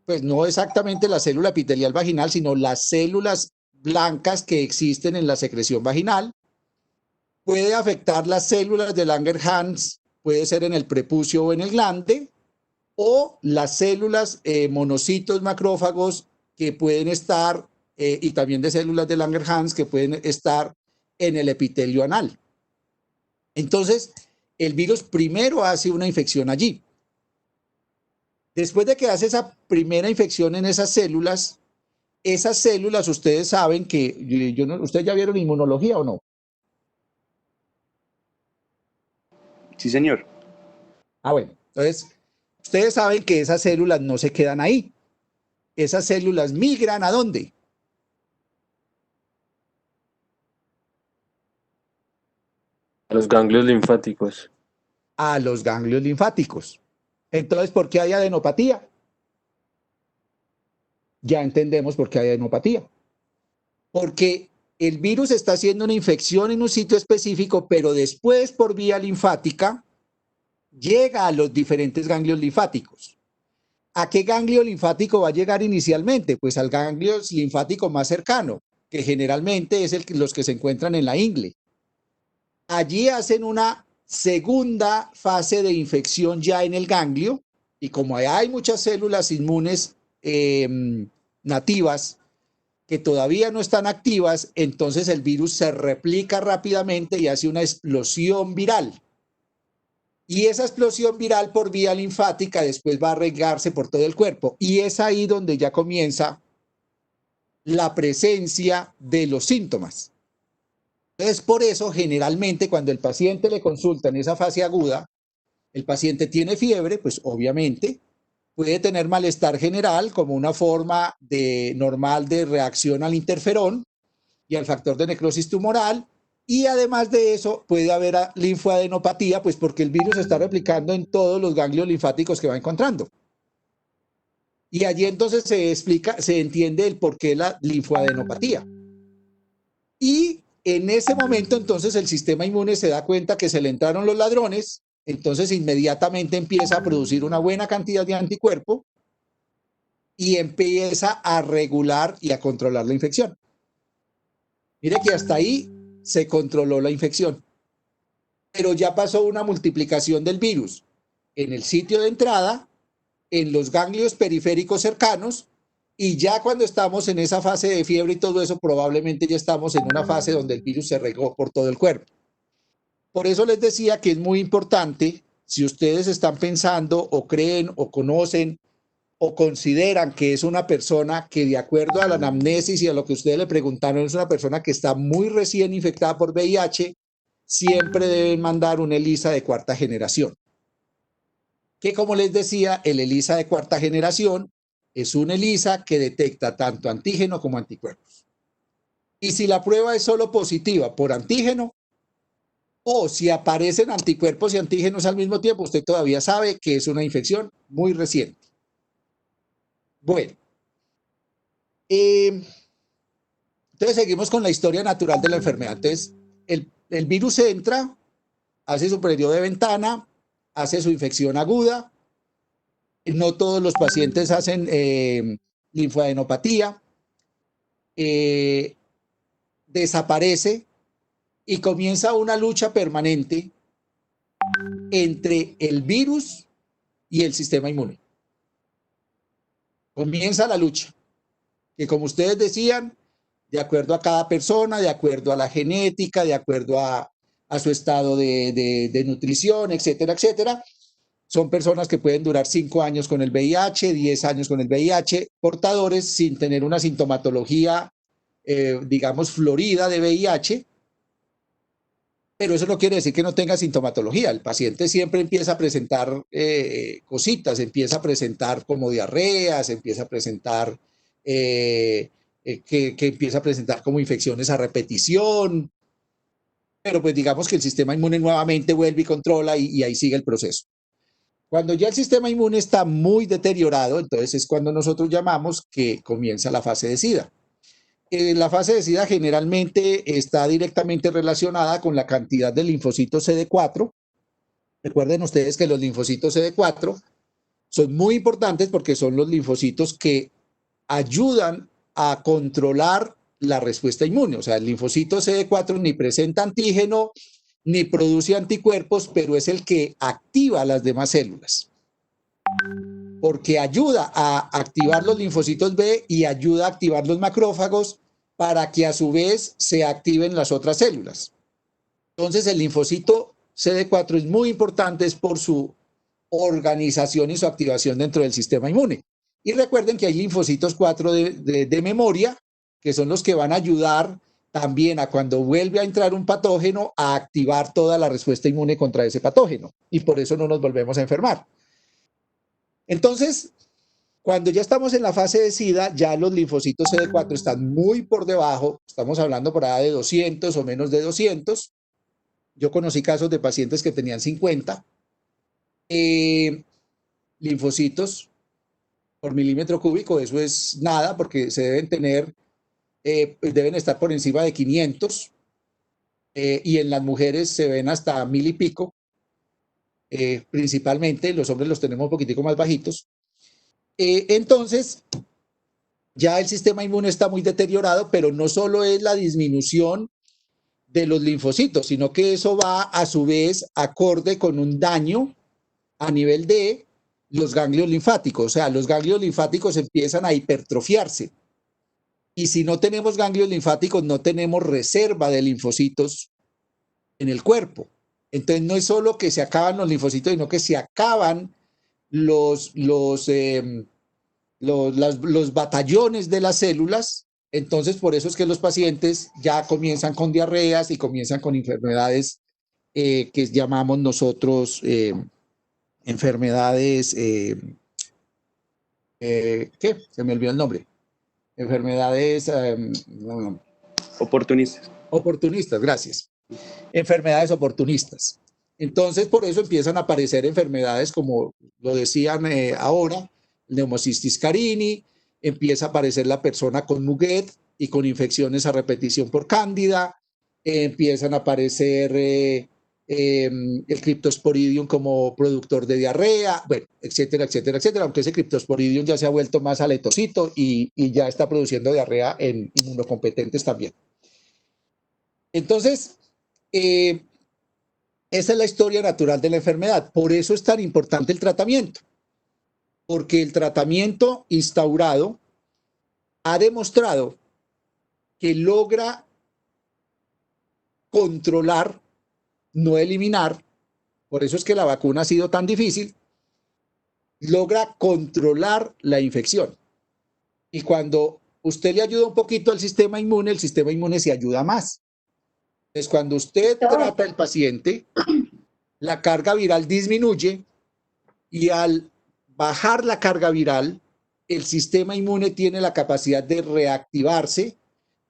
pues no exactamente la célula epitelial vaginal, sino las células blancas que existen en la secreción vaginal. Puede afectar las células de Langerhans, puede ser en el prepucio o en el glande, o las células monocitos macrófagos que pueden estar, y también de células de Langerhans que pueden estar en el epitelio anal. Entonces, el virus primero hace una infección allí. Después de que hace esa primera infección en esas células ustedes saben que, ¿ustedes ya vieron inmunología o no? Sí, señor. Bueno, entonces, ustedes saben que esas células no se quedan ahí. Esas células migran ¿a dónde? A los ganglios linfáticos. A los ganglios linfáticos. Entonces, ¿por qué hay adenopatía? Ya entendemos por qué hay adenopatía. Porque el virus está haciendo una infección en un sitio específico, pero después por vía linfática llega a los diferentes ganglios linfáticos. ¿A qué ganglio linfático va a llegar inicialmente? Pues al ganglio linfático más cercano, que generalmente es los que se encuentran en la ingle. Allí hacen una segunda fase de infección ya en el ganglio, y como hay muchas células inmunes nativas que todavía no están activas, entonces el virus se replica rápidamente y hace una explosión viral. Y esa explosión viral por vía linfática después va a regarse por todo el cuerpo. Y es ahí donde ya comienza la presencia de los síntomas. Entonces, por eso, generalmente, cuando el paciente le consulta en esa fase aguda, El paciente tiene fiebre, pues obviamente puede tener malestar general como una forma normal de reacción al interferón y al factor de necrosis tumoral. Y además de eso puede haber linfoadenopatía, pues porque el virus se está replicando en todos los ganglios linfáticos que va encontrando. Y allí entonces se entiende el por qué la linfoadenopatía. Y en ese momento entonces el sistema inmune se da cuenta que se le entraron los ladrones, entonces inmediatamente empieza a producir una buena cantidad de anticuerpo y empieza a regular y a controlar la infección. Mire que hasta ahí se controló la infección, pero ya pasó una multiplicación del virus en el sitio de entrada, en los ganglios periféricos cercanos, y ya cuando estamos en esa fase de fiebre y todo eso, probablemente ya estamos en una fase donde el virus se regó por todo el cuerpo. Por eso les decía que es muy importante, si ustedes están pensando o creen o conocen o consideran que es una persona que de acuerdo a la anamnesis y a lo que ustedes le preguntaron es una persona que está muy recién infectada por VIH, siempre deben mandar un ELISA de cuarta generación. Que como les decía, el ELISA de cuarta generación es un ELISA que detecta tanto antígeno como anticuerpos. Y si la prueba es solo positiva por antígeno, o si aparecen anticuerpos y antígenos al mismo tiempo, usted todavía sabe que es una infección muy reciente. Bueno, entonces seguimos con la historia natural de la enfermedad. Entonces, el virus entra, hace su periodo de ventana, hace su infección aguda. No todos los pacientes hacen linfoadenopatía, desaparece y comienza una lucha permanente entre el virus y el sistema inmune. Comienza la lucha, que como ustedes decían, de acuerdo a cada persona, de acuerdo a la genética, de acuerdo a su estado de nutrición, etcétera, etcétera, son personas que pueden durar 5 años con el VIH, 10 años con el VIH, portadores sin tener una sintomatología, digamos, florida de VIH, pero eso no quiere decir que no tenga sintomatología. El paciente siempre empieza a presentar cositas, empieza a presentar como diarreas, empieza a presentar que empieza a presentar como infecciones a repetición, pero pues digamos que el sistema inmune nuevamente vuelve y controla y ahí sigue el proceso. Cuando ya el sistema inmune está muy deteriorado, entonces es cuando nosotros llamamos que comienza la fase de SIDA. La fase de SIDA generalmente está directamente relacionada con la cantidad de linfocitos CD4. Recuerden ustedes que los linfocitos CD4 son muy importantes porque son los linfocitos que ayudan a controlar la respuesta inmune. O sea, el linfocito CD4 ni presenta antígeno ni produce anticuerpos, pero es el que activa las demás células. Porque ayuda a activar los linfocitos B y ayuda a activar los macrófagos para que a su vez se activen las otras células. Entonces el linfocito CD4 es muy importante por su organización y su activación dentro del sistema inmune. Y recuerden que hay linfocitos 4 de memoria, que son los que van a ayudar también a cuando vuelve a entrar un patógeno a activar toda la respuesta inmune contra ese patógeno. Y por eso no nos volvemos a enfermar. Entonces, cuando ya estamos en la fase de SIDA, ya los linfocitos CD4 están muy por debajo, estamos hablando por ahí de 200 o menos de 200. Yo conocí casos de pacientes que tenían 50 linfocitos por milímetro cúbico, eso es nada porque se deben tener, deben estar por encima de 500 y en las mujeres se ven hasta 1000 y pico, principalmente los hombres los tenemos un poquitico más bajitos. Entonces, ya el sistema inmune está muy deteriorado, pero no solo es la disminución de los linfocitos, sino que eso va a su vez acorde con un daño a nivel de los ganglios linfáticos. O sea, los ganglios linfáticos empiezan a hipertrofiarse. Y si no tenemos ganglios linfáticos, no tenemos reserva de linfocitos en el cuerpo. Entonces, no es solo que se acaban los linfocitos, sino que se acaban los batallones de las células. Entonces, por eso es que los pacientes ya comienzan con diarreas y comienzan con enfermedades que llamamos nosotros enfermedades, ¿qué? Se me olvidó el nombre. Enfermedades Oportunistas. oportunistas, gracias. Enfermedades oportunistas. Entonces, por eso empiezan a aparecer enfermedades como lo decían ahora, Pneumocystis carini, empieza a aparecer la persona con Muguet y con infecciones a repetición por cándida, empiezan a aparecer el Cryptosporidium como productor de diarrea, bueno, etcétera, etcétera, etcétera, aunque ese Cryptosporidium ya se ha vuelto más aletosito y ya está produciendo diarrea en inmunocompetentes también. Entonces, esa es la historia natural de la enfermedad. Por eso es tan importante el tratamiento, porque el tratamiento instaurado ha demostrado que logra controlar, no eliminar, por eso es que la vacuna ha sido tan difícil, logra controlar la infección. Y cuando usted le ayuda un poquito al sistema inmune, el sistema inmune se ayuda más. Entonces, cuando usted trata al paciente, la carga viral disminuye y al bajar la carga viral, el sistema inmune tiene la capacidad de reactivarse,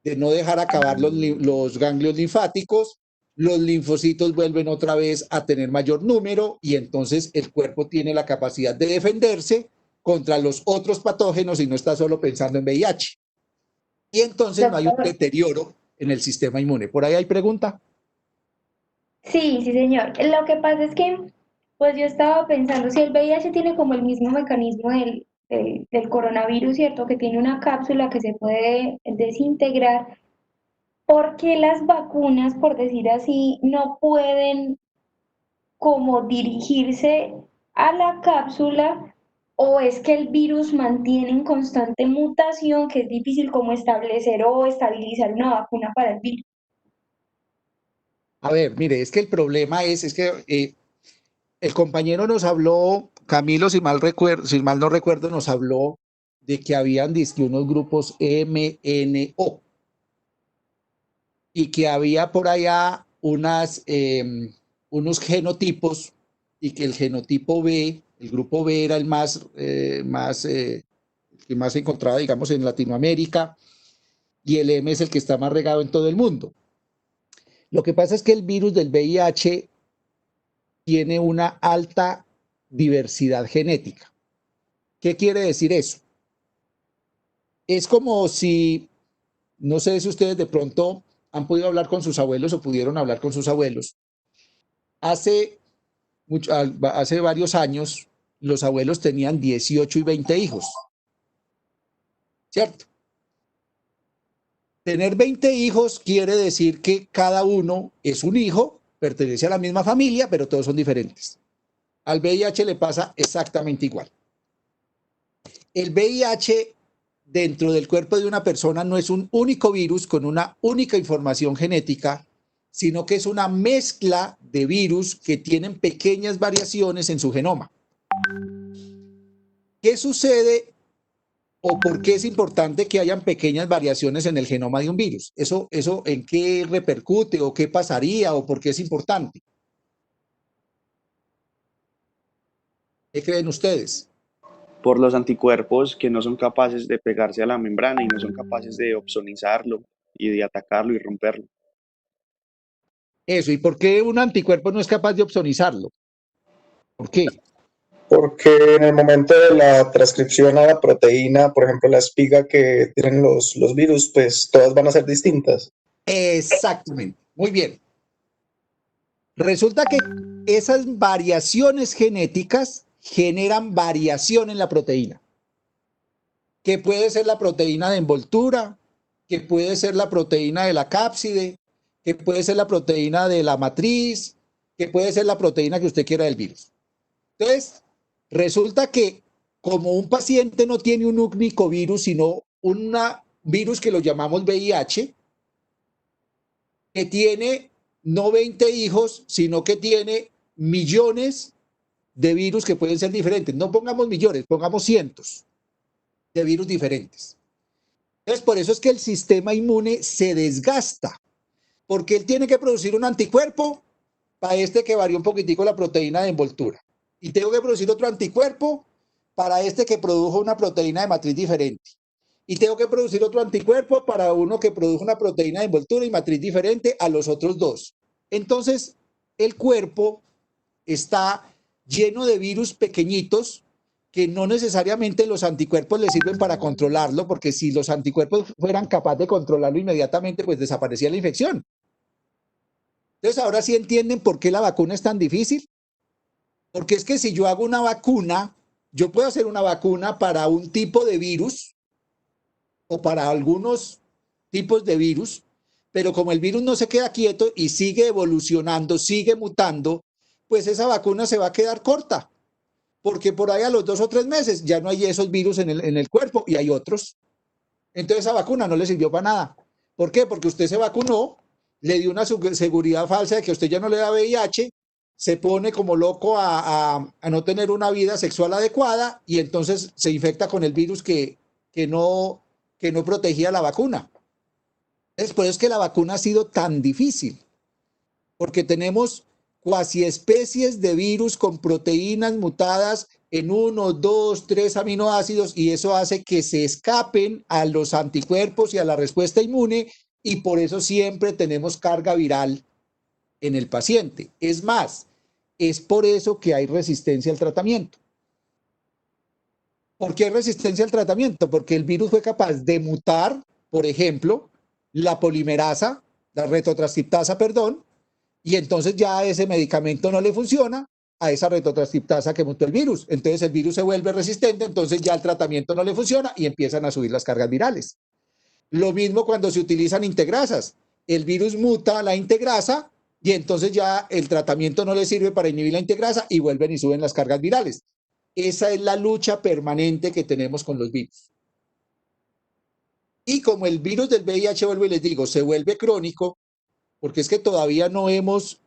de no dejar acabar los ganglios linfáticos, los linfocitos vuelven otra vez a tener mayor número y entonces el cuerpo tiene la capacidad de defenderse contra los otros patógenos y no está solo pensando en VIH. Y entonces no hay un deterioro en el sistema inmune. ¿Por ahí hay pregunta? Sí, sí, señor. Lo que pasa es que, pues yo estaba pensando, si el VIH tiene como el mismo mecanismo del coronavirus, ¿cierto? Que tiene una cápsula que se puede desintegrar, ¿por qué las vacunas, por decir así, no pueden como dirigirse a la cápsula o es que el virus mantiene en constante mutación que es difícil como establecer o estabilizar una vacuna para el virus? A ver, mire, es que el problema es que el compañero nos habló, Camilo, si mal no recuerdo, nos habló de que habían unos grupos MNO y que había por allá unos genotipos y que el genotipo B, el grupo B era el que más se encontraba, digamos, en Latinoamérica y el M es el que está más regado en todo el mundo. Lo que pasa es que el virus del VIH tiene una alta diversidad genética. ¿Qué quiere decir eso? Es como si, no sé si ustedes de pronto han podido hablar con sus abuelos o pudieron hablar con sus abuelos. Hace varios años, los abuelos tenían 18 y 20 hijos, ¿cierto? Tener 20 hijos quiere decir que cada uno es un hijo, pertenece a la misma familia, pero todos son diferentes. Al VIH le pasa exactamente igual. El VIH dentro del cuerpo de una persona no es un único virus con una única información genética, sino que es una mezcla de virus que tienen pequeñas variaciones en su genoma. ¿Qué sucede o por qué es importante que hayan pequeñas variaciones en el genoma de un virus? ¿Eso en qué repercute o qué pasaría o por qué es importante? ¿Qué creen ustedes? Por los anticuerpos que no son capaces de pegarse a la membrana y no son capaces de opsonizarlo y de atacarlo y romperlo. Eso, ¿y por qué un anticuerpo no es capaz de opsonizarlo? ¿Por qué? Porque en el momento de la transcripción a la proteína, por ejemplo, la espiga que tienen los virus, pues todas van a ser distintas. Exactamente, muy bien. Resulta que esas variaciones genéticas generan variación en la proteína, que puede ser la proteína de envoltura, que puede ser la proteína de la cápside, que puede ser la proteína de la matriz, que puede ser la proteína que usted quiera del virus. Entonces, resulta que como un paciente no tiene un único virus, sino un virus que lo llamamos VIH, que tiene no 20 hijos, sino que tiene millones de virus que pueden ser diferentes. No pongamos millones, pongamos cientos de virus diferentes. Entonces, por eso es que el sistema inmune se desgasta, porque él tiene que producir un anticuerpo para que varíe un poquitico la proteína de envoltura. y tengo que producir otro anticuerpo para este que produjo una proteína de matriz diferente. Y tengo que producir otro anticuerpo para uno que produjo una proteína de envoltura y matriz diferente a los otros dos. Entonces, el cuerpo está lleno de virus pequeñitos que no necesariamente los anticuerpos le sirven para controlarlo, porque si los anticuerpos fueran capaces de controlarlo inmediatamente, pues desaparecía la infección. Entonces, ahora sí entienden por qué la vacuna es tan difícil. Porque es que si yo hago una vacuna, yo puedo hacer una vacuna para un tipo de virus o para algunos tipos de virus, pero como el virus no se queda quieto y sigue evolucionando, sigue mutando, pues esa vacuna se va a quedar corta, porque por ahí a los 2 o 3 meses ya no hay esos virus en el cuerpo y hay otros. Entonces esa vacuna no le sirvió para nada. ¿Por qué? Porque usted se vacunó, le dio una seguridad falsa de que usted ya no le da VIH, se pone como loco a no tener una vida sexual adecuada y entonces se infecta con el virus que no protegía la vacuna. Entonces, por eso es que la vacuna ha sido tan difícil, porque tenemos cuasi especies de virus con proteínas mutadas en 1, 2, 3 aminoácidos y eso hace que se escapen a los anticuerpos y a la respuesta inmune y por eso siempre tenemos carga viral en el paciente. Es más, es por eso que hay resistencia al tratamiento. ¿Por qué hay resistencia al tratamiento? Porque el virus fue capaz de mutar, por ejemplo, la polimerasa, la retotranscriptasa, perdón, y entonces ya ese medicamento no le funciona a esa retotranscriptasa que mutó el virus. Entonces el virus se vuelve resistente, entonces ya el tratamiento no le funciona y empiezan a subir las cargas virales. Lo mismo cuando se utilizan integrasas. El virus muta la integrasa y entonces ya el tratamiento no le sirve para inhibir la integrasa y vuelven y suben las cargas virales. Esa es la lucha permanente que tenemos con los virus. Y como el virus del VIH, vuelvo y les digo, se vuelve crónico, porque es que todavía no hemos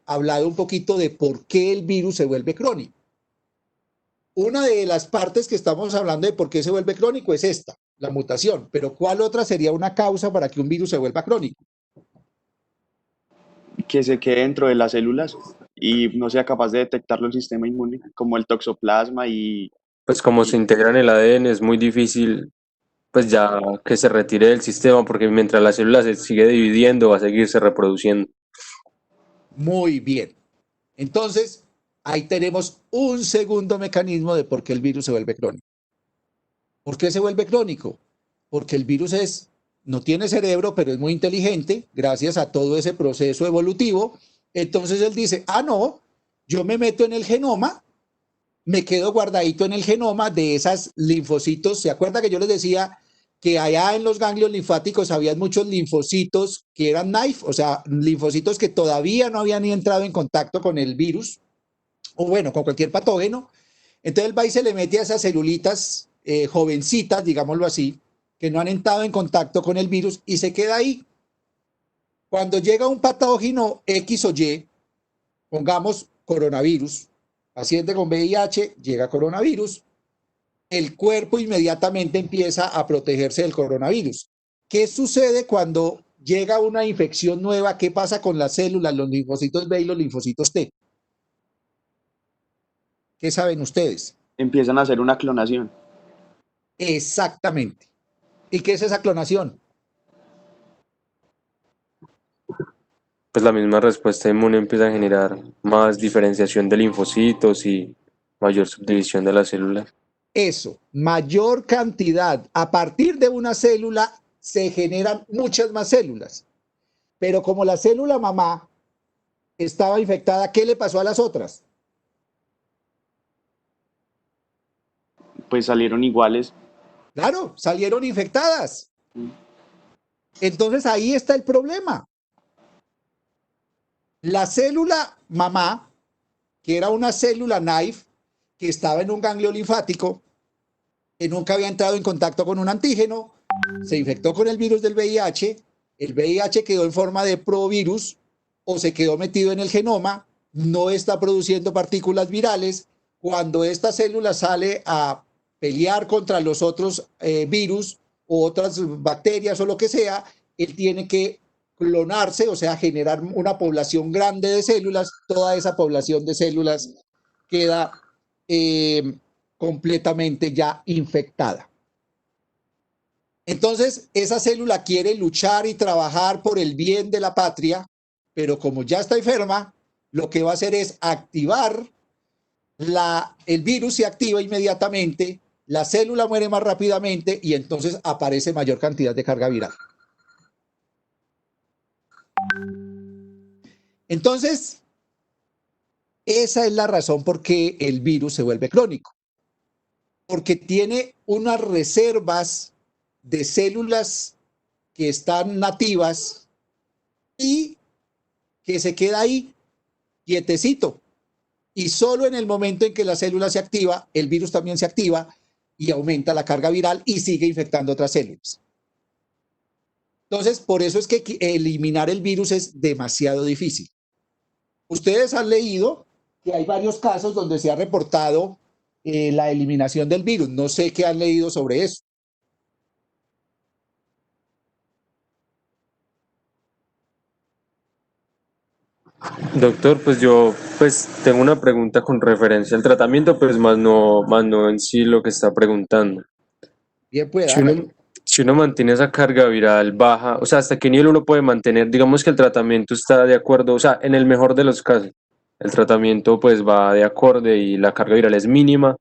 hablado un poquito de por qué el virus se vuelve crónico. Una de las partes que estamos hablando de por qué se vuelve crónico es esta, la mutación, pero ¿cuál otra sería una causa para que un virus se vuelva crónico? Que se quede dentro de las células y no sea capaz de detectarlo el sistema inmune, como el toxoplasma Pues como se integra en el ADN es muy difícil pues ya que se retire del sistema porque mientras la célula se sigue dividiendo va a seguirse reproduciendo. Muy bien. Entonces, ahí tenemos un segundo mecanismo de por qué el virus se vuelve crónico. ¿Por qué se vuelve crónico? Porque el virus no tiene cerebro, pero es muy inteligente, gracias a todo ese proceso evolutivo. Entonces él dice, no, yo me meto en el genoma, me quedo guardadito en el genoma de esas linfocitos. ¿Se acuerda que yo les decía que allá en los ganglios linfáticos había muchos linfocitos que eran knife, o sea, linfocitos que todavía no habían entrado en contacto con el virus, o bueno, con cualquier patógeno? Entonces él va y se le mete a esas celulitas jovencitas, digámoslo así, que no han entrado en contacto con el virus y se queda ahí. Cuando llega un patógeno X o Y, pongamos coronavirus, paciente con VIH, llega coronavirus, el cuerpo inmediatamente empieza a protegerse del coronavirus. ¿Qué sucede cuando llega una infección nueva? ¿Qué pasa con las células, los linfocitos B y los linfocitos T? ¿Qué saben ustedes? empiezan a hacer una clonación. Exactamente. ¿Y qué es esa clonación? Pues la misma respuesta inmune empieza a generar más diferenciación de linfocitos y mayor subdivisión de las células. Eso, mayor cantidad. A partir de una célula se generan muchas más células. Pero como la célula mamá estaba infectada, ¿qué le pasó a las otras? Pues salieron iguales. Claro, salieron infectadas. Entonces ahí está el problema. La célula mamá, que era una célula knife, que estaba en un ganglio linfático, que nunca había entrado en contacto con un antígeno, se infectó con el virus del VIH, el VIH quedó en forma de provirus o se quedó metido en el genoma, no está produciendo partículas virales. Cuando esta célula sale a pelear contra los otros virus o otras bacterias o lo que sea, él tiene que clonarse, o sea, generar una población grande de células. Toda esa población de células queda completamente ya infectada. Entonces, esa célula quiere luchar y trabajar por el bien de la patria, pero como ya está enferma, lo que va a hacer es activar el virus, se activa inmediatamente, la célula muere más rápidamente y entonces aparece mayor cantidad de carga viral. Entonces, esa es la razón por qué el virus se vuelve crónico, porque tiene unas reservas de células que están nativas y que se queda ahí quietecito. Y solo en el momento en que la célula se activa, el virus también se activa y aumenta la carga viral y sigue infectando otras células. Entonces, por eso es que eliminar el virus es demasiado difícil. Ustedes han leído que hay varios casos donde se ha reportado la eliminación del virus. No sé qué han leído sobre eso. Doctor, pues yo pues tengo una pregunta con referencia al tratamiento, pues más no en sí lo que está preguntando. Bien, pues Si hágale. si uno mantiene esa carga viral baja, o sea, ¿hasta qué nivel uno puede mantener? Digamos que el tratamiento está de acuerdo, o sea, en el mejor de los casos, el tratamiento pues va de acorde y la carga viral es mínima.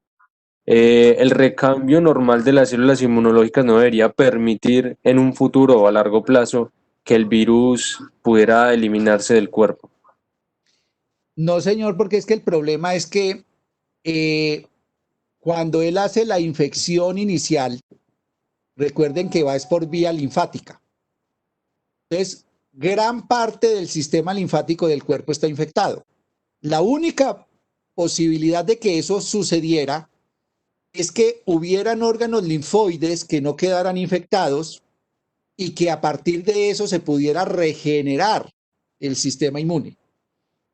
El recambio normal de las células inmunológicas no debería permitir en un futuro o a largo plazo que el virus pudiera eliminarse del cuerpo. No, señor, porque es que el problema es que cuando él hace la infección inicial, recuerden que va es por vía linfática. Entonces, gran parte del sistema linfático del cuerpo está infectado. La única posibilidad de que eso sucediera es que hubieran órganos linfoides que no quedaran infectados y que a partir de eso se pudiera regenerar el sistema inmune.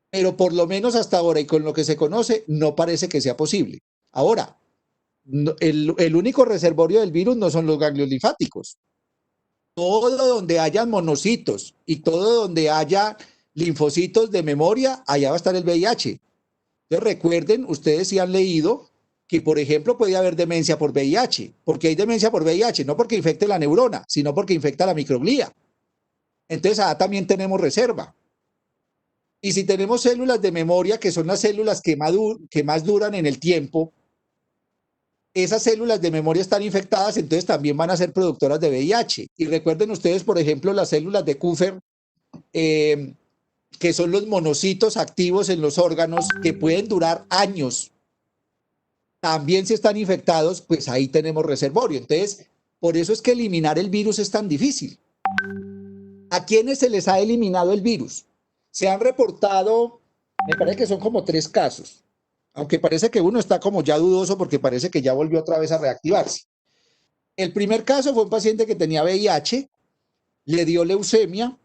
Pero por lo menos hasta ahora y con lo que se conoce, no parece que sea posible. Ahora, el único reservorio del virus no son los ganglios linfáticos. Todo donde haya monocitos y todo donde haya linfocitos de memoria, allá va a estar el VIH. Entonces recuerden, ustedes sí han leído que, por ejemplo, puede haber demencia por VIH. Porque hay demencia por VIH, no porque infecte la neurona, sino porque infecta la microglía. Entonces, también tenemos reserva. Y si tenemos células de memoria, que son las células que más duran en el tiempo, esas células de memoria están infectadas, entonces también van a ser productoras de VIH. Y recuerden ustedes, por ejemplo, las células de Kupffer, que son los monocitos activos en los órganos que pueden durar años. También si están infectados, pues ahí tenemos reservorio. Entonces, por eso es que eliminar el virus es tan difícil. ¿A quiénes se les ha eliminado el virus? Se han reportado, me parece que son como 3 casos, aunque parece que uno está como ya dudoso porque parece que ya volvió otra vez a reactivarse. El primer caso fue un paciente que tenía VIH, le dio leucemia,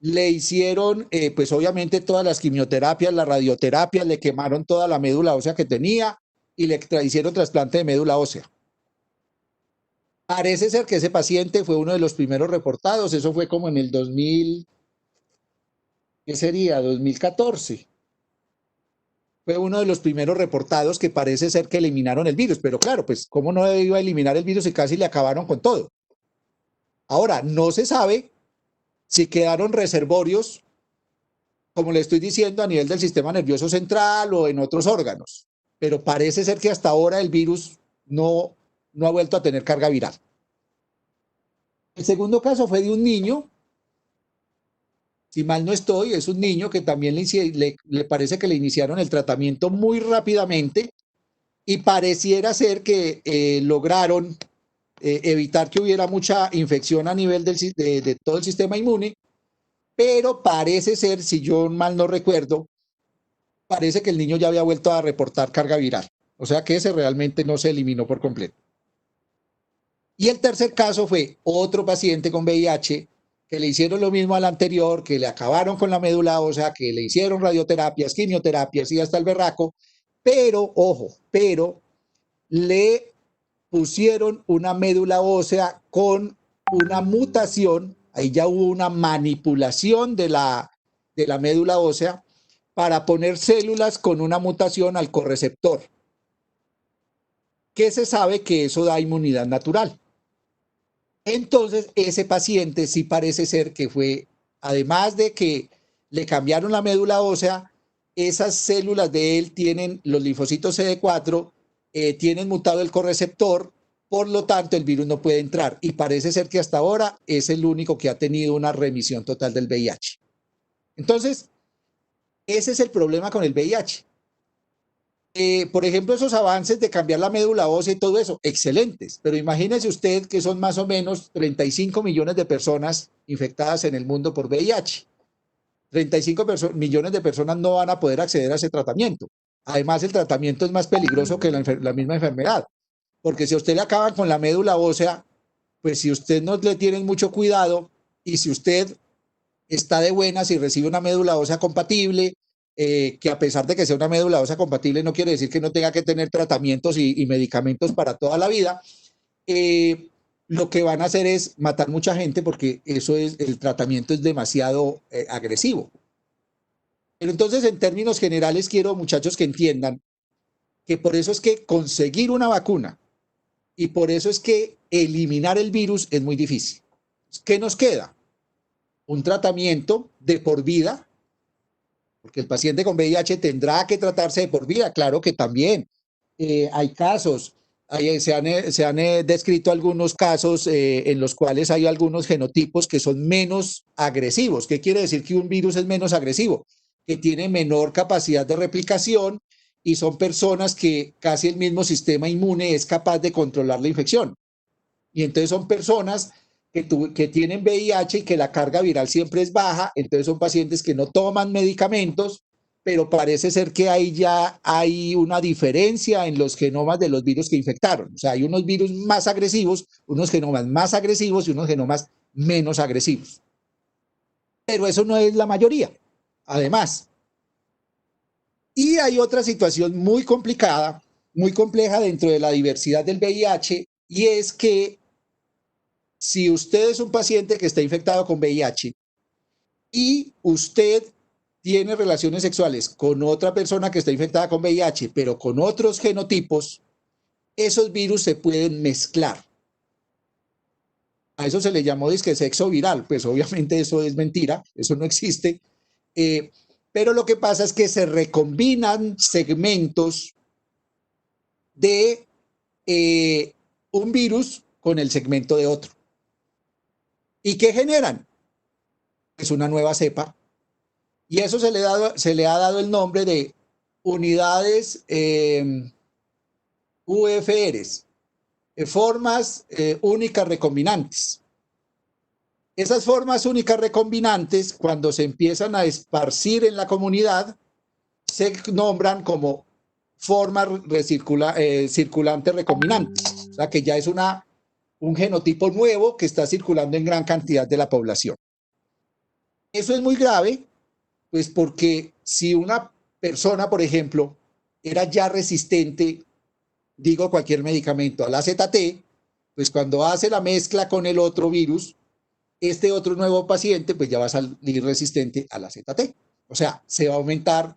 le hicieron, pues obviamente todas las quimioterapias, las radioterapias, le quemaron toda la médula ósea que tenía y le hicieron trasplante de médula ósea. Parece ser que ese paciente fue uno de los primeros reportados, eso fue como en el 2000, ¿qué sería? 2014. Fue uno de los primeros reportados que parece ser que eliminaron el virus, pero claro, pues cómo no iba a eliminar el virus y casi le acabaron con todo. Ahora, no se sabe si quedaron reservorios, como le estoy diciendo, a nivel del sistema nervioso central o en otros órganos, pero parece ser que hasta ahora el virus no ha vuelto a tener carga viral. El segundo caso fue de un niño, si mal no estoy, es un niño que también le parece que le iniciaron el tratamiento muy rápidamente y pareciera ser que lograron evitar que hubiera mucha infección a nivel de todo el sistema inmune, pero parece ser, si yo mal no recuerdo, parece que el niño ya había vuelto a reportar carga viral. O sea que ese realmente no se eliminó por completo. Y el tercer caso fue otro paciente con VIH que le hicieron lo mismo al anterior, que le acabaron con la médula ósea, que le hicieron radioterapias, quimioterapias y hasta el berraco, pero, ojo, pero le pusieron una médula ósea con una mutación, ahí ya hubo una manipulación de la médula ósea, para poner células con una mutación al correceptor, que se sabe que eso da inmunidad natural. Entonces, ese paciente sí parece ser que fue, además de que le cambiaron la médula ósea, esas células de él tienen los linfocitos CD4, tienen mutado el correceptor, por lo tanto el virus no puede entrar y parece ser que hasta ahora es el único que ha tenido una remisión total del VIH. Entonces, ese es el problema con el VIH. Por ejemplo, esos avances de cambiar la médula ósea y todo eso, excelentes, pero imagínese usted que son más o menos 35 millones de personas infectadas en el mundo por VIH. 35 millones de personas no van a poder acceder a ese tratamiento. Además, el tratamiento es más peligroso que la misma enfermedad, porque si a usted le acaban con la médula ósea, pues si usted no le tiene mucho cuidado y si usted está de buenas y recibe una médula ósea compatible, que a pesar de que sea una médula ósea compatible no quiere decir que no tenga que tener tratamientos y medicamentos para toda la vida, lo que van a hacer es matar mucha gente porque eso es, el tratamiento es demasiado agresivo. Pero entonces, en términos generales, quiero, muchachos, que entiendan que por eso es que conseguir una vacuna y por eso es que eliminar el virus es muy difícil. ¿Qué nos queda? Un tratamiento de por vida, porque el paciente con VIH tendrá que tratarse de por vida, claro que también. Hay casos, se han descrito algunos casos en los cuales hay algunos genotipos que son menos agresivos. ¿Qué quiere decir que un virus es menos agresivo? Que tiene menor capacidad de replicación y son personas que casi el mismo sistema inmune es capaz de controlar la infección. Y entonces son personas que tienen VIH y que la carga viral siempre es baja, entonces son pacientes que no toman medicamentos, pero parece ser que ahí ya hay una diferencia en los genomas de los virus que infectaron. O sea, hay unos virus más agresivos, unos genomas más agresivos y unos genomas menos agresivos. Pero eso no es la mayoría, además. Y hay otra situación muy complicada, muy compleja dentro de la diversidad del VIH, y es que si usted es un paciente que está infectado con VIH y usted tiene relaciones sexuales con otra persona que está infectada con VIH, pero con otros genotipos, esos virus se pueden mezclar. A eso se le llamó disque sexo viral, pues obviamente eso es mentira, eso no existe. Pero lo que pasa es que se recombinan segmentos de un virus con el segmento de otro. ¿Y qué generan? Es una nueva cepa. Y eso se le ha dado el nombre de unidades UFRs, formas únicas recombinantes. Esas formas únicas recombinantes, cuando se empiezan a esparcir en la comunidad, se nombran como formas circulantes recombinantes. O sea que ya es un genotipo nuevo que está circulando en gran cantidad de la población. Eso es muy grave, pues porque si una persona, por ejemplo, era ya resistente, digo cualquier medicamento, al AZT, pues cuando hace la mezcla con el otro virus, este otro nuevo paciente pues ya va a salir resistente al AZT. O sea, se va a aumentar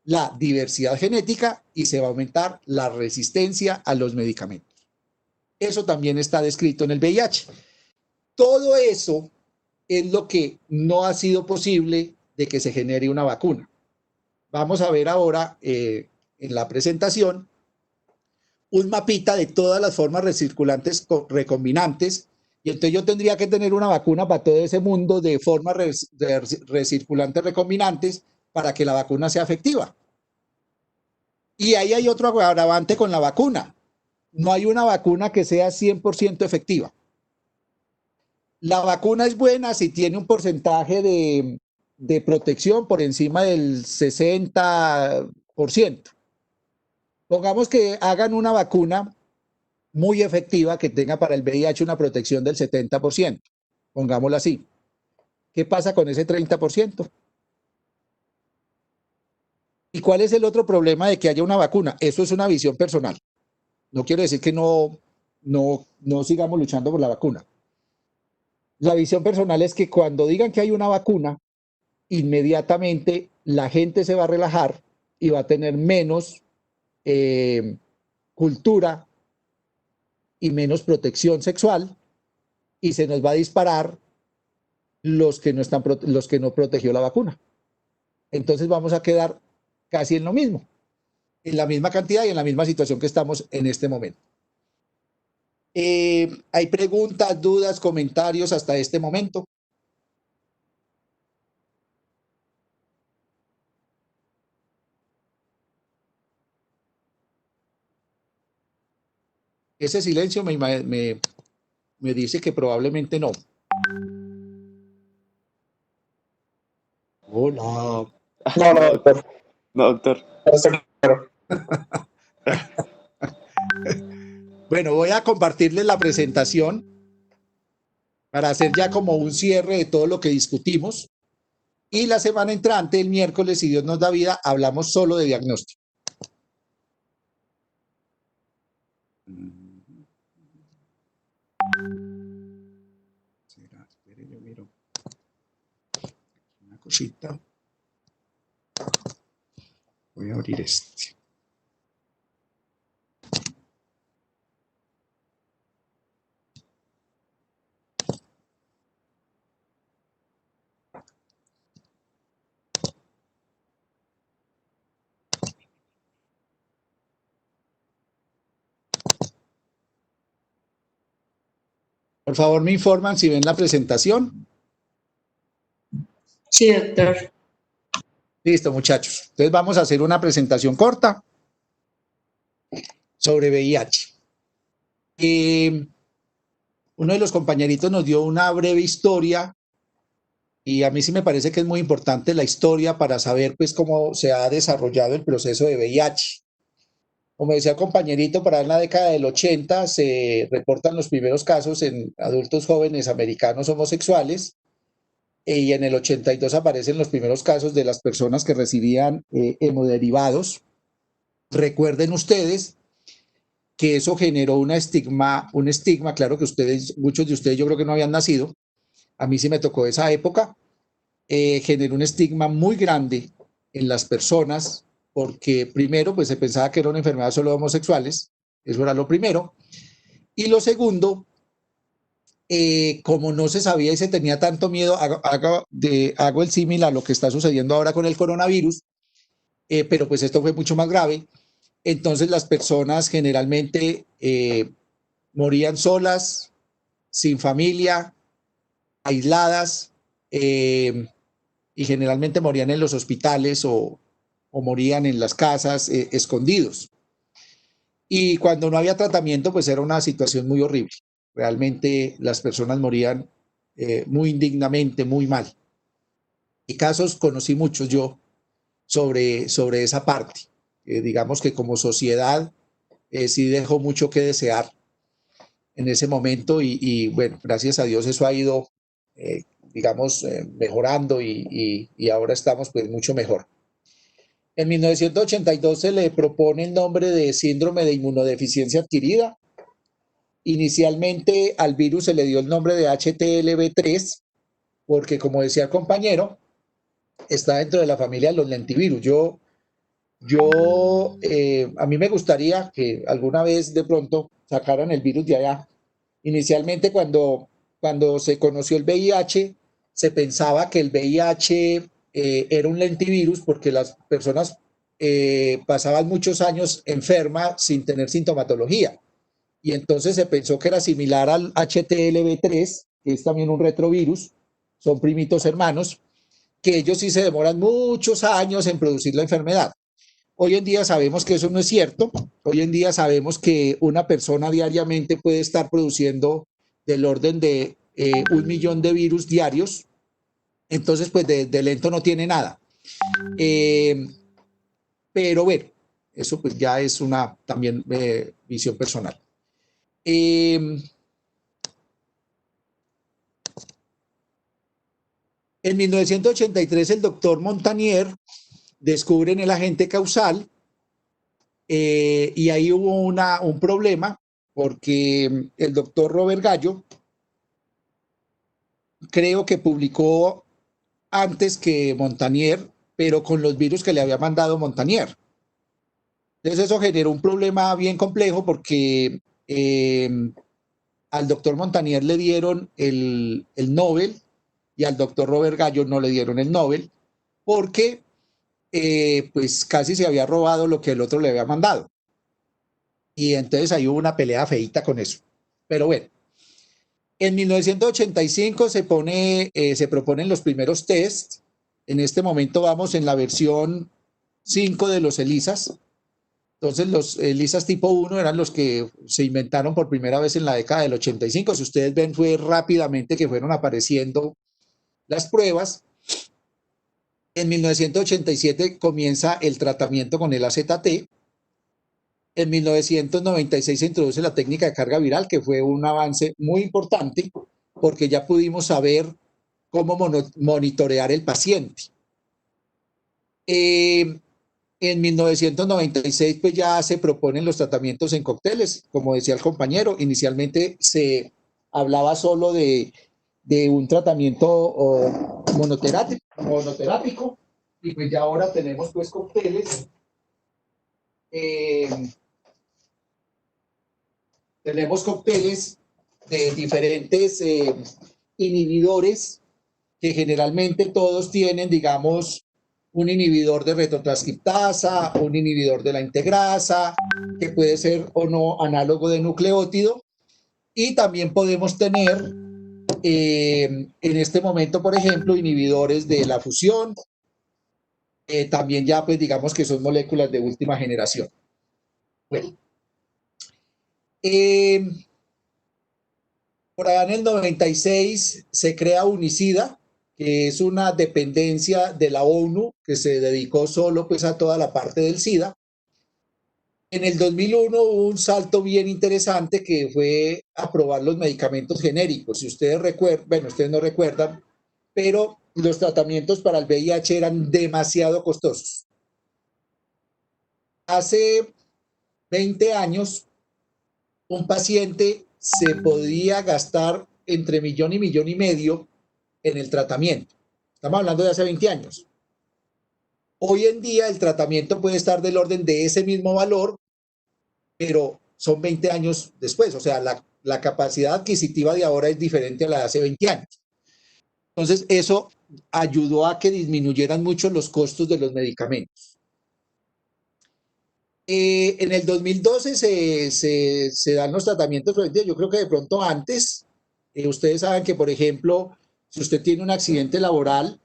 la diversidad genética y se va a aumentar la resistencia a los medicamentos. Eso también está descrito en el VIH. Todo eso es lo que no ha sido posible de que se genere una vacuna. Vamos a ver ahora en la presentación un mapita de todas las formas recirculantes recombinantes, y entonces yo tendría que tener una vacuna para todo ese mundo de formas recirculantes recombinantes para que la vacuna sea efectiva. Y ahí hay otro agravante con la vacuna. No hay una vacuna que sea 100% efectiva. La vacuna es buena si tiene un porcentaje de protección por encima del 60%. Pongamos que hagan una vacuna muy efectiva que tenga para el VIH una protección del 70%. Pongámoslo así. ¿Qué pasa con ese 30%? ¿Y cuál es el otro problema de que haya una vacuna? Eso es una visión personal. No quiero decir que no sigamos luchando por la vacuna. La visión personal es que cuando digan que hay una vacuna inmediatamente la gente se va a relajar y va a tener menos cultura y menos protección sexual y se nos va a disparar los que no protegió la vacuna. Entonces vamos a quedar casi en lo mismo, en la misma cantidad y en la misma situación que estamos en este momento. ¿Hay preguntas, dudas, comentarios hasta este momento? Ese silencio me dice que probablemente no. Hola. No, doctor. No, doctor. Está claro. Bueno, voy a compartirles la presentación para hacer ya como un cierre de todo lo que discutimos. Y la semana entrante, el miércoles, si Dios nos da vida, hablamos solo de diagnóstico. Espere, yo miro una cosita. Voy a abrir este. Por favor, me informan si ven la presentación. Sí, doctor. Listo, muchachos. Entonces vamos a hacer una presentación corta sobre VIH. Uno de los compañeritos nos dio una breve historia y a mí sí me parece que es muy importante la historia para saber pues cómo se ha desarrollado el proceso de VIH. Como decía el compañerito, para en la década del 80 se reportan los primeros casos en adultos jóvenes americanos homosexuales y en el 82 aparecen los primeros casos de las personas que recibían hemoderivados. Recuerden ustedes que eso generó un estigma, claro que ustedes, muchos de ustedes yo creo que no habían nacido, a mí sí me tocó esa época, generó un estigma muy grande en las personas porque primero pues se pensaba que era una enfermedad solo de homosexuales, eso era lo primero, y lo segundo, como no se sabía y se tenía tanto miedo, hago el símil a lo que está sucediendo ahora con el coronavirus, pero pues esto fue mucho más grave, entonces las personas generalmente morían solas, sin familia, aisladas, y generalmente morían en los hospitales o morían en las casas escondidos. Y cuando no había tratamiento, pues era una situación muy horrible. Realmente las personas morían muy indignamente, muy mal. Y casos conocí muchos yo sobre esa parte. Digamos que como sociedad sí dejó mucho que desear en ese momento y bueno, gracias a Dios eso ha ido, digamos, mejorando y ahora estamos pues mucho mejor. En 1982 se le propone el nombre de síndrome de inmunodeficiencia adquirida. Inicialmente al virus se le dio el nombre de HTLV3 porque, como decía el compañero, está dentro de la familia de los lentivirus. A mí me gustaría que alguna vez de pronto sacaran el virus de allá. Inicialmente cuando se conoció el VIH, se pensaba que el VIH era un lentivirus porque las personas pasaban muchos años enfermas sin tener sintomatología. Y entonces se pensó que era similar al HTLV3, que es también un retrovirus, son primitos hermanos, que ellos sí se demoran muchos años en producir la enfermedad. Hoy en día sabemos que eso no es cierto. Hoy en día sabemos que una persona diariamente puede estar produciendo del orden de 1 millón de virus diarios. Entonces, pues de lento no tiene nada. Pero bueno, eso pues ya es una también visión personal. En 1983 el doctor Montagnier descubre el agente causal y ahí hubo un problema porque el doctor Robert Gallo creo que publicó antes que Montagnier, pero con los virus que le había mandado Montagnier. Entonces eso generó un problema bien complejo porque al doctor Montagnier le dieron el Nobel y al doctor Robert Gallo no le dieron el Nobel porque pues casi se había robado lo que el otro le había mandado. Y entonces ahí hubo una pelea feíta con eso. Pero bueno, en 1985 se proponen los primeros tests. En este momento vamos en la versión 5 de los ELISAs. Entonces los ELISAs tipo 1 eran los que se inventaron por primera vez en la década del 85. Si ustedes ven, fue rápidamente que fueron apareciendo las pruebas. En 1987 comienza el tratamiento con el AZT. En 1996 se introduce la técnica de carga viral, que fue un avance muy importante porque ya pudimos saber cómo monitorear el paciente. En 1996 pues ya se proponen los tratamientos en cócteles, como decía el compañero. Inicialmente se hablaba solo de un tratamiento monoterápico, y pues ya ahora tenemos pues cócteles. Tenemos cócteles de diferentes inhibidores que generalmente todos tienen, digamos, un inhibidor de retrotranscriptasa, un inhibidor de la integrasa, que puede ser o no análogo de nucleótido. Y también podemos tener en este momento, por ejemplo, inhibidores de la fusión, también ya pues digamos que son moléculas de última generación. Bueno. Por allá en el 96 se crea Unicida, que es una dependencia de la ONU que se dedicó solo pues a toda la parte del SIDA. En el 2001 hubo un salto bien interesante que fue aprobar los medicamentos genéricos. Si ustedes recuerdan, bueno, ustedes no recuerdan, pero los tratamientos para el VIH eran demasiado costosos. Hace 20 años, un paciente se podía gastar entre $1 y $1,5 millones en el tratamiento. Estamos hablando de hace 20 años. Hoy en día el tratamiento puede estar del orden de ese mismo valor, pero son 20 años después. O sea, la capacidad adquisitiva de ahora es diferente a la de hace 20 años. Entonces, eso ayudó a que disminuyeran mucho los costos de los medicamentos. En el 2012 se dan los tratamientos preventivos. Yo creo que de pronto antes, ustedes saben que, por ejemplo, si usted tiene un accidente laboral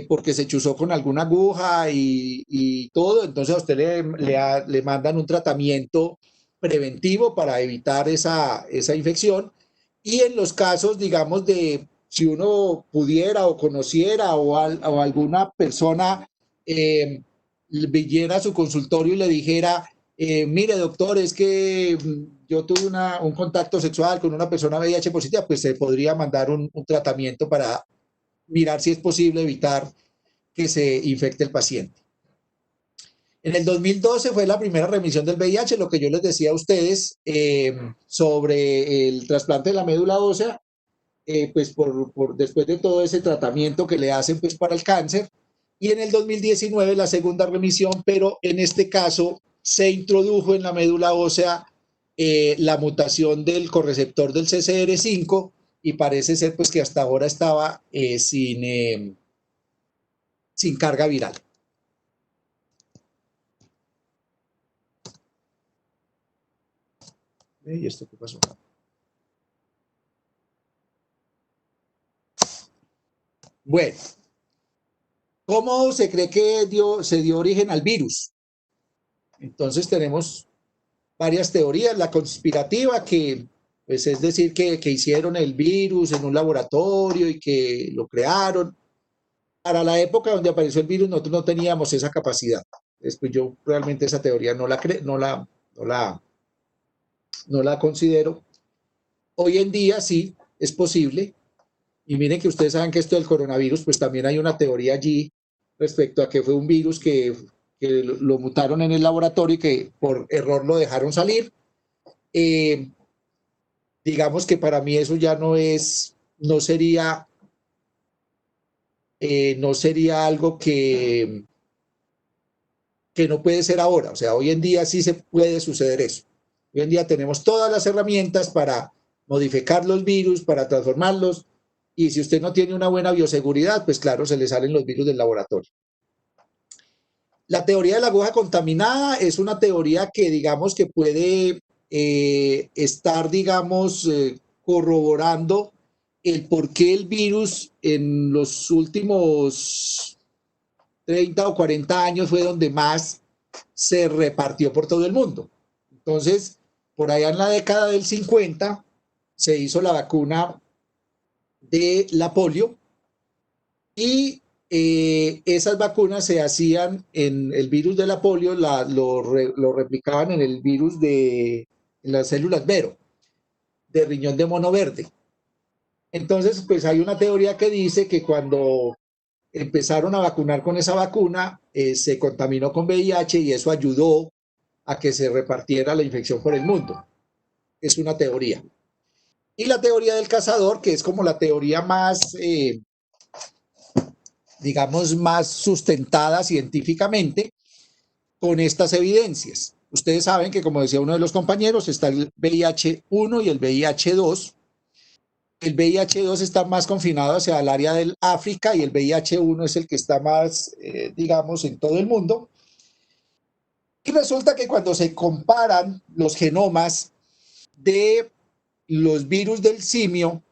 porque se chuzó con alguna aguja y todo, entonces a usted le mandan un tratamiento preventivo para evitar esa infección. Y en los casos, digamos, de si uno pudiera o conociera o alguna persona viniera a su consultorio y le dijera, mire doctor, es que yo tuve un contacto sexual con una persona VIH positiva, pues se podría mandar un tratamiento para mirar si es posible evitar que se infecte el paciente. En el 2012 fue la primera remisión del VIH, lo que yo les decía a ustedes sobre el trasplante de la médula ósea, pues después de todo ese tratamiento que le hacen pues para el cáncer. Y en el 2019 la segunda remisión, pero en este caso se introdujo en la médula ósea la mutación del correceptor del CCR5 y parece ser pues que hasta ahora estaba sin carga viral. ¿Y esto qué pasó? Bueno, ¿cómo se cree que se dio origen al virus? Entonces tenemos varias teorías. La conspirativa, que pues es decir que hicieron el virus en un laboratorio y que lo crearon. Para la época donde apareció el virus nosotros no teníamos esa capacidad. Después yo realmente esa teoría no la considero. Hoy en día sí es posible. Y miren que ustedes saben que esto del coronavirus, pues también hay una teoría allí respecto a que fue un virus que lo mutaron en el laboratorio y que por error lo dejaron salir. Digamos que para mí eso ya no sería no sería algo que no puede ser ahora. O sea, hoy en día sí se puede suceder eso. Hoy en día tenemos todas las herramientas para modificar los virus, para transformarlos, y si usted no tiene una buena bioseguridad, pues claro, se le salen los virus del laboratorio. La teoría de la aguja contaminada es una teoría que digamos que puede estar, digamos, corroborando el por qué el virus en los últimos 30 o 40 años fue donde más se repartió por todo el mundo. Entonces, por allá en la década del 50 se hizo la vacuna de la polio y esas vacunas se hacían en el virus de la polio, lo replicaban en el virus en las células Vero, de riñón de mono verde. Entonces, pues hay una teoría que dice que cuando empezaron a vacunar con esa vacuna, se contaminó con VIH y eso ayudó a que se repartiera la infección por el mundo. Es una teoría. Y la teoría del cazador, que es como la teoría más, digamos, más sustentada científicamente con estas evidencias. Ustedes saben que, como decía uno de los compañeros, está el VIH-1 y el VIH-2. El VIH-2 está más confinado hacia el área del África y el VIH-1 es el que está más, digamos, en todo el mundo. Y resulta que cuando se comparan los genomas de los virus del simio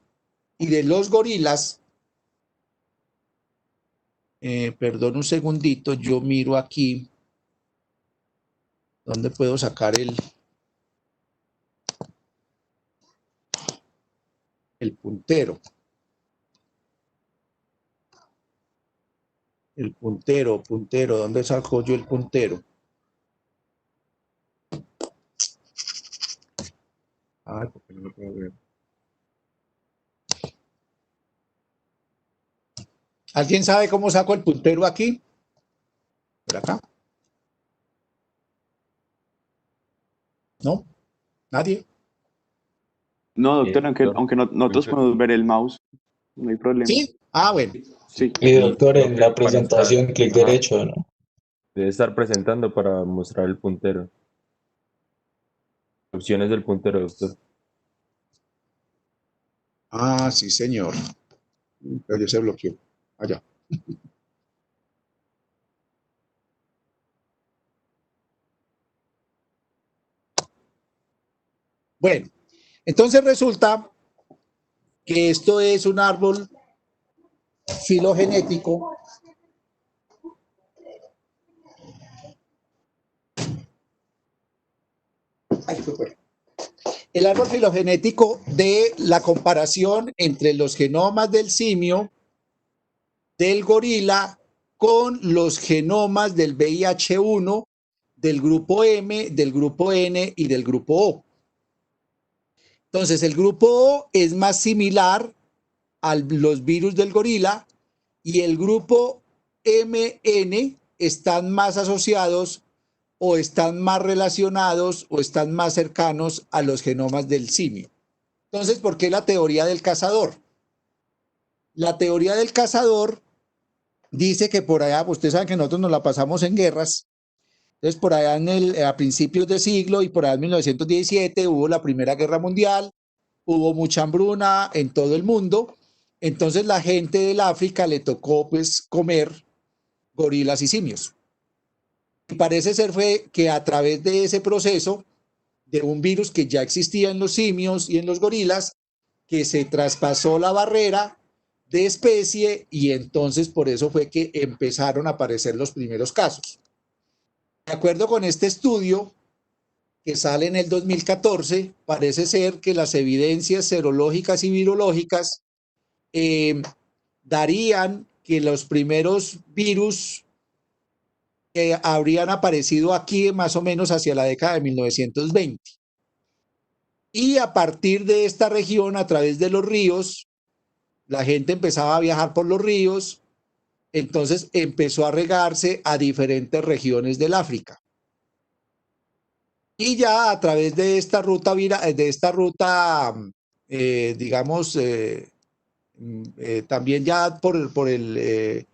y de los gorilas, perdón un segundito, yo miro aquí, ¿dónde puedo sacar el puntero? El puntero, ¿dónde saco yo el puntero? Ay, ¿por qué no lo puedo ver? ¿Alguien sabe cómo saco el puntero aquí? ¿Por acá? ¿No? ¿Nadie? No, doctor, Doctor, aunque nosotros podemos ver el mouse, no hay problema. ¿Sí? Ah, bueno. Sí. Y doctor, en la para estar- presentación, clic ajá, derecho, ¿no? debe estar presentando para mostrar el puntero. Opciones del puntero, doctor. Ah, sí, señor. Pero ya se bloqueó. Allá. Bueno, entonces resulta que esto es un árbol filogenético. Ay, qué fue. El árbol filogenético de la comparación entre los genomas del simio, del gorila, con los genomas del VIH-1, del grupo M, del grupo N y del grupo O. Entonces, el grupo O es más similar a los virus del gorila y el grupo MN están más asociados o están más relacionados o están más cercanos a los genomas del simio. Entonces, ¿por qué la teoría del cazador? La teoría del cazador dice que por allá, pues ustedes saben que nosotros nos la pasamos en guerras, entonces por allá a principios de siglo y por allá en 1917 hubo la Primera Guerra Mundial, hubo mucha hambruna en todo el mundo, entonces la gente del África le tocó pues comer gorilas y simios. Y parece ser fue que a través de ese proceso de un virus que ya existía en los simios y en los gorilas, que se traspasó la barrera de especie y entonces por eso fue que empezaron a aparecer los primeros casos. De acuerdo con este estudio que sale en el 2014, parece ser que las evidencias serológicas y virológicas darían que los primeros virus que habrían aparecido aquí más o menos hacia la década de 1920. Y a partir de esta región, a través de los ríos, la gente empezaba a viajar por los ríos, entonces empezó a regarse a diferentes regiones del África. Y ya a través de esta ruta, digamos, también ya por el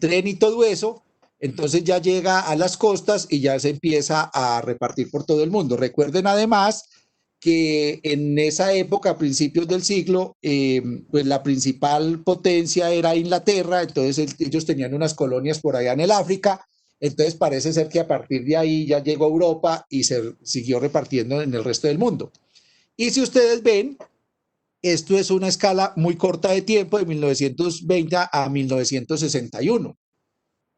tren y todo eso, entonces ya llega a las costas y ya se empieza a repartir por todo el mundo. Recuerden además que en esa época, a principios del siglo, pues la principal potencia era Inglaterra, entonces ellos tenían unas colonias por allá en el África, entonces parece ser que a partir de ahí ya llegó a Europa y se siguió repartiendo en el resto del mundo. Y si ustedes ven, esto es una escala muy corta de tiempo, de 1920 a 1961,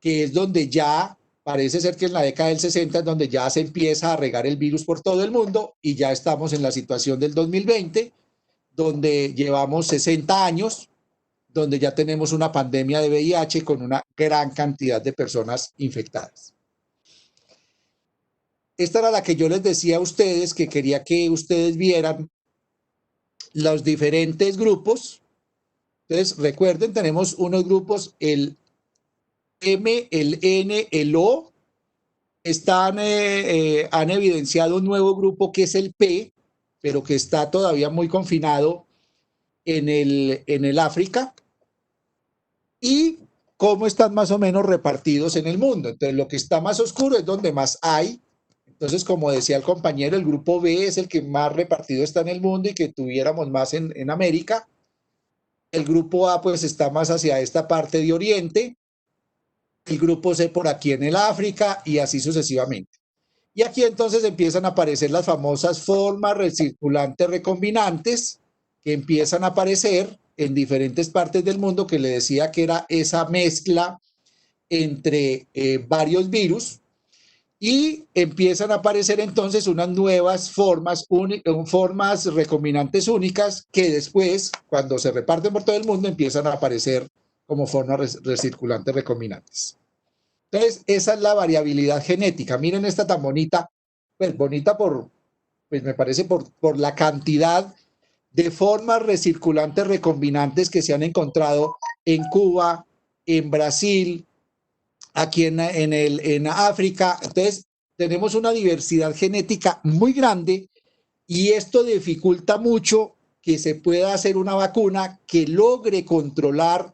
que es donde ya parece ser que en la década del 60 es donde ya se empieza a regar el virus por todo el mundo y ya estamos en la situación del 2020, donde llevamos 60 años, donde ya tenemos una pandemia de VIH con una gran cantidad de personas infectadas. Esta era la que yo les decía a ustedes, que quería que ustedes vieran los diferentes grupos. Entonces, recuerden, tenemos unos grupos, el M, el N, el O. Han evidenciado un nuevo grupo que es el P, pero que está todavía muy confinado en el África. Y cómo están más o menos repartidos en el mundo. Entonces, lo que está más oscuro es donde más hay. Entonces, como decía el compañero, el grupo B es el que más repartido está en el mundo y que tuviéramos más en América. El grupo A pues está más hacia esta parte de Oriente. El grupo C por aquí en el África y así sucesivamente. Y aquí entonces empiezan a aparecer las famosas formas recirculantes recombinantes que empiezan a aparecer en diferentes partes del mundo, que le decía que era esa mezcla entre varios virus, y empiezan a aparecer entonces unas nuevas formas recombinantes únicas que después, cuando se reparten por todo el mundo, empiezan a aparecer como formas recirculantes recombinantes. Entonces, esa es la variabilidad genética. Miren esta tan bonita, pues bonita pues me parece por la cantidad de formas recirculantes recombinantes que se han encontrado en Cuba, en Brasil, aquí en África. Entonces, tenemos una diversidad genética muy grande y esto dificulta mucho que se pueda hacer una vacuna que logre controlar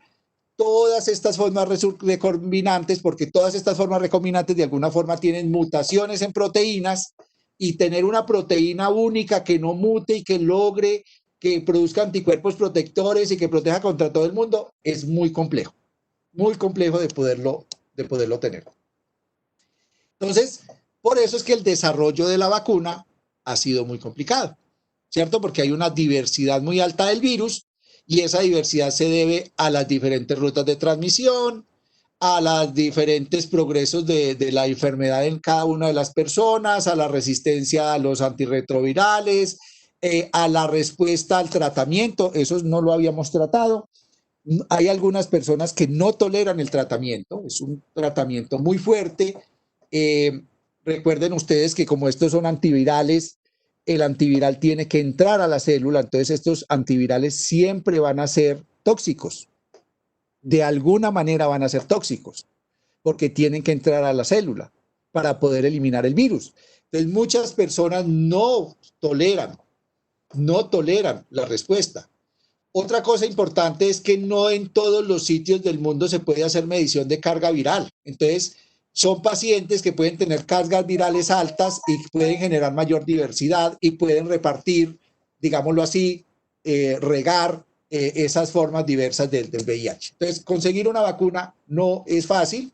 todas estas formas recombinantes, porque todas estas formas recombinantes de alguna forma tienen mutaciones en proteínas, y tener una proteína única que no mute y que logre que produzca anticuerpos protectores y que proteja contra todo el mundo es muy complejo de poderlo tener. Entonces, por eso es que el desarrollo de la vacuna ha sido muy complicado, ¿cierto? Porque hay una diversidad muy alta del virus y esa diversidad se debe a las diferentes rutas de transmisión, a los diferentes progresos de la enfermedad en cada una de las personas, a la resistencia a los antirretrovirales, a la respuesta al tratamiento. Eso no lo habíamos tratado. Hay algunas personas que no toleran el tratamiento, es un tratamiento muy fuerte. Recuerden ustedes que como estos son antivirales, el antiviral tiene que entrar a la célula, entonces estos antivirales siempre van a ser tóxicos. De alguna manera van a ser tóxicos, porque tienen que entrar a la célula para poder eliminar el virus. Entonces muchas personas no toleran la respuesta. Otra cosa importante es que no en todos los sitios del mundo se puede hacer medición de carga viral. Entonces, son pacientes que pueden tener cargas virales altas y pueden generar mayor diversidad y pueden repartir, digámoslo así, regar esas formas diversas del VIH. Entonces, conseguir una vacuna no es fácil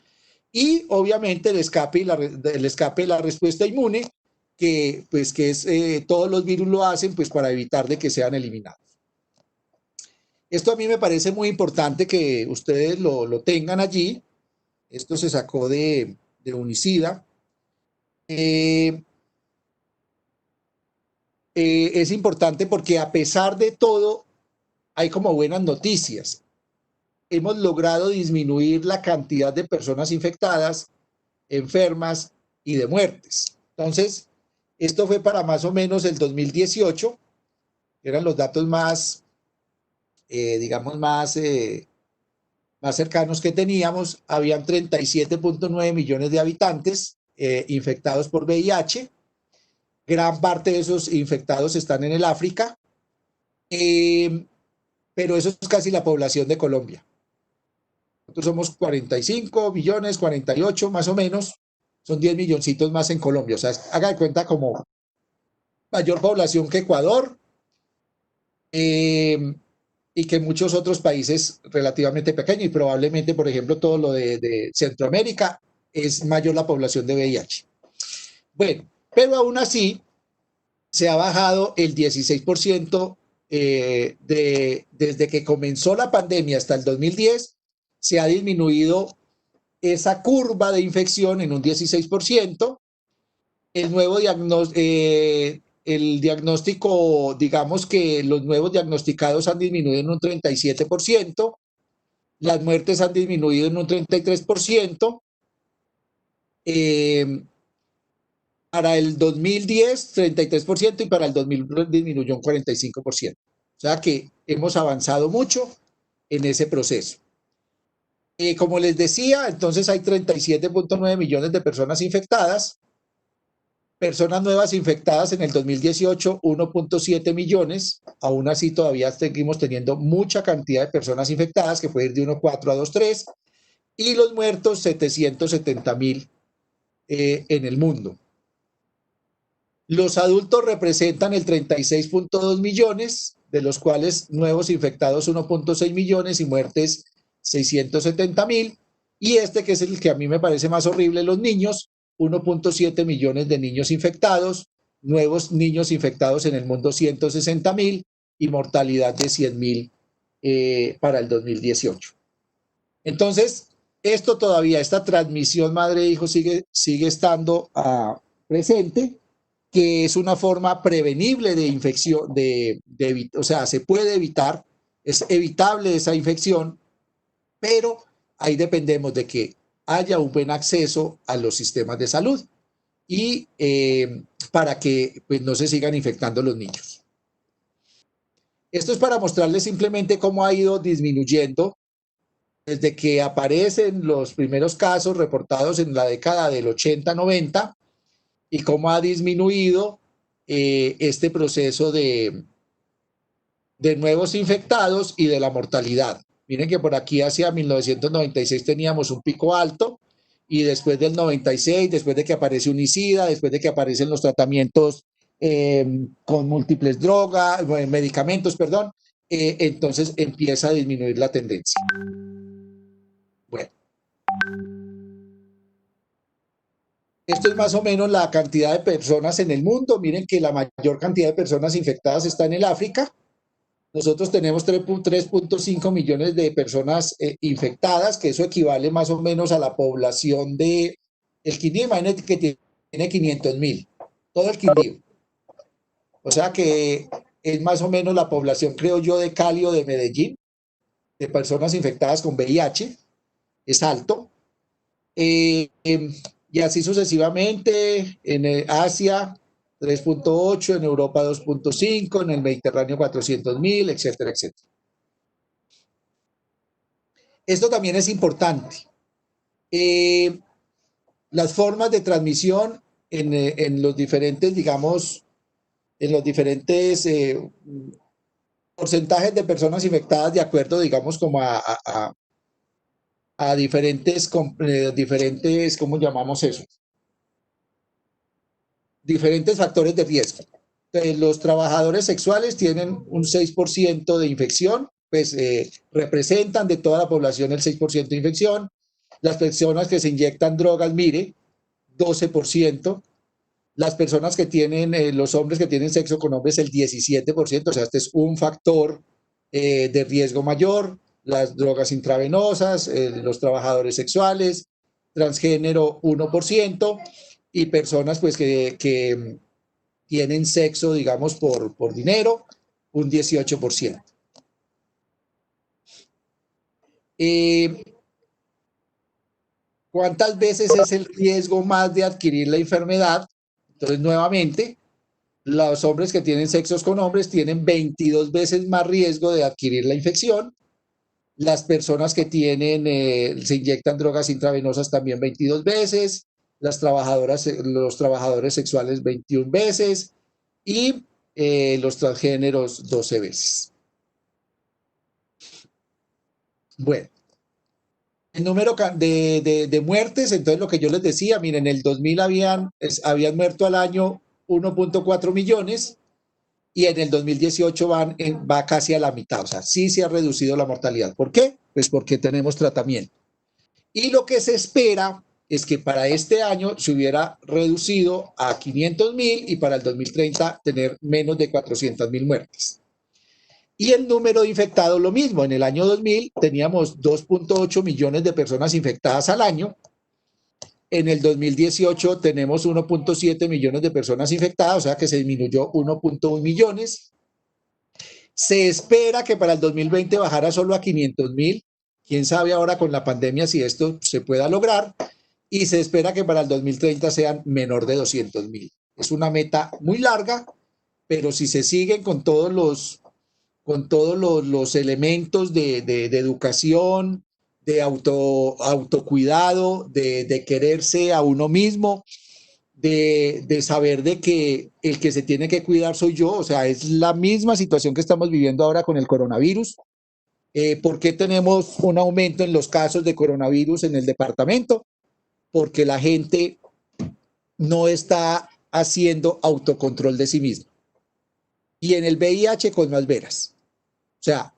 y obviamente el escape y la respuesta inmune, que es todos los virus lo hacen pues para evitar de que sean eliminados. Esto a mí me parece muy importante que ustedes lo tengan allí. Esto se sacó de Unicida. Es importante porque a pesar de todo, hay como buenas noticias. Hemos logrado disminuir la cantidad de personas infectadas, enfermas y de muertes. Entonces, esto fue para más o menos el 2018. Eran los datos más, digamos, más cercanos que teníamos. Habían 37.9 millones de habitantes infectados por VIH. Gran parte de esos infectados están en el África. pero eso es casi la población de Colombia. Nosotros somos 45 millones, 48 más o menos, son 10 milloncitos más en Colombia. O sea, haga de cuenta como mayor población que Ecuador y que muchos otros países relativamente pequeños y probablemente, por ejemplo, todo lo de Centroamérica es mayor la población de VIH. Bueno, pero aún así se ha bajado el 16% desde que comenzó la pandemia hasta el 2010, se ha disminuido esa curva de infección en un 16%. El nuevo el diagnóstico, digamos que los nuevos diagnosticados han disminuido en un 37%, las muertes han disminuido en un 33%, para el 2010 33% y para el 2000 disminuyó un 45%. O sea que hemos avanzado mucho en ese proceso. Como les decía, entonces hay 37.9 millones de personas infectadas, personas nuevas infectadas en el 2018, 1.7 millones, aún así todavía seguimos teniendo mucha cantidad de personas infectadas, que puede ir de 1.4 a 2.3, y los muertos 770.000 en el mundo. Los adultos representan el 36.2 millones, de los cuales nuevos infectados 1.6 millones y muertes 670.000, y este que es el que a mí me parece más horrible, los niños, 1.7 millones de niños infectados, nuevos niños infectados en el mundo 160.000 y mortalidad de 100.000 para el 2018. Entonces, esto todavía, esta transmisión madre-hijo sigue estando presente, que es una forma prevenible de infección, o sea, se puede evitar, es evitable esa infección, pero ahí dependemos de que haya un buen acceso a los sistemas de salud y para que pues, no se sigan infectando los niños. Esto es para mostrarles simplemente cómo ha ido disminuyendo desde que aparecen los primeros casos reportados en la década del 80-90 y cómo ha disminuido este proceso de nuevos infectados y de la mortalidad. Miren que por aquí hacia 1996 teníamos un pico alto y después del 96, después de que aparece Unicida, después de que aparecen los tratamientos con múltiples drogas, medicamentos, perdón, entonces empieza a disminuir la tendencia. Bueno. Esto es más o menos la cantidad de personas en el mundo. Miren que la mayor cantidad de personas infectadas está en el África. Nosotros tenemos 3.5 millones de personas infectadas, que eso equivale más o menos a la población de el Quindío. Imagínate que tiene 500.000, todo el Quindío. O sea que es más o menos la población, creo yo, de Cali o de Medellín, de personas infectadas con VIH. Es alto. Y así sucesivamente, en Asia 3.8, en Europa 2.5, en el Mediterráneo 400.000, etcétera, etcétera. Esto también es importante. Las formas de transmisión en los diferentes, digamos, en los diferentes porcentajes de personas infectadas de acuerdo, digamos, como a diferentes, ¿cómo llamamos eso? Diferentes factores de riesgo. Los trabajadores sexuales tienen un 6% de infección, pues representan de toda la población el 6% de infección. Las personas que se inyectan drogas, mire, 12%. Las personas que tienen, los hombres que tienen sexo con hombres, el 17%, o sea, este es un factor de riesgo mayor. Las drogas intravenosas, los trabajadores sexuales, transgénero 1%, y personas pues que tienen sexo, digamos, por dinero, un 18%. ¿Cuántas veces es el riesgo más de adquirir la enfermedad? Entonces, nuevamente, los hombres que tienen sexos con hombres tienen 22 veces más riesgo de adquirir la infección. Las personas que tienen, se inyectan drogas intravenosas también 22 veces. Los trabajadores sexuales 21 veces y los transgéneros 12 veces. Bueno, el número de muertes, entonces lo que yo les decía, miren, en el 2000 habían muerto al año 1.4 millones y en el 2018 va casi a la mitad, o sea, sí se ha reducido la mortalidad. ¿Por qué? Pues porque tenemos tratamiento. Y lo que se espera es que para este año se hubiera reducido a 500.000 y para el 2030 tener menos de 400.000 muertes. Y el número de infectados lo mismo. En el año 2000 teníamos 2.8 millones de personas infectadas al año. En el 2018 tenemos 1.7 millones de personas infectadas, o sea que se disminuyó 1.1 millones. Se espera que para el 2020 bajara solo a 500.000. Quién sabe ahora con la pandemia si esto se pueda lograr. Y se espera que para el 2030 sean menor de 200.000. Es una meta muy larga, pero si se siguen con todos los elementos de educación, de autocuidado, de quererse a uno mismo, de saber de que el que se tiene que cuidar soy yo, o sea, es la misma situación que estamos viviendo ahora con el coronavirus. ¿Por qué tenemos un aumento en los casos de coronavirus en el departamento? Porque la gente no está haciendo autocontrol de sí misma. Y en el VIH con más veras. O sea,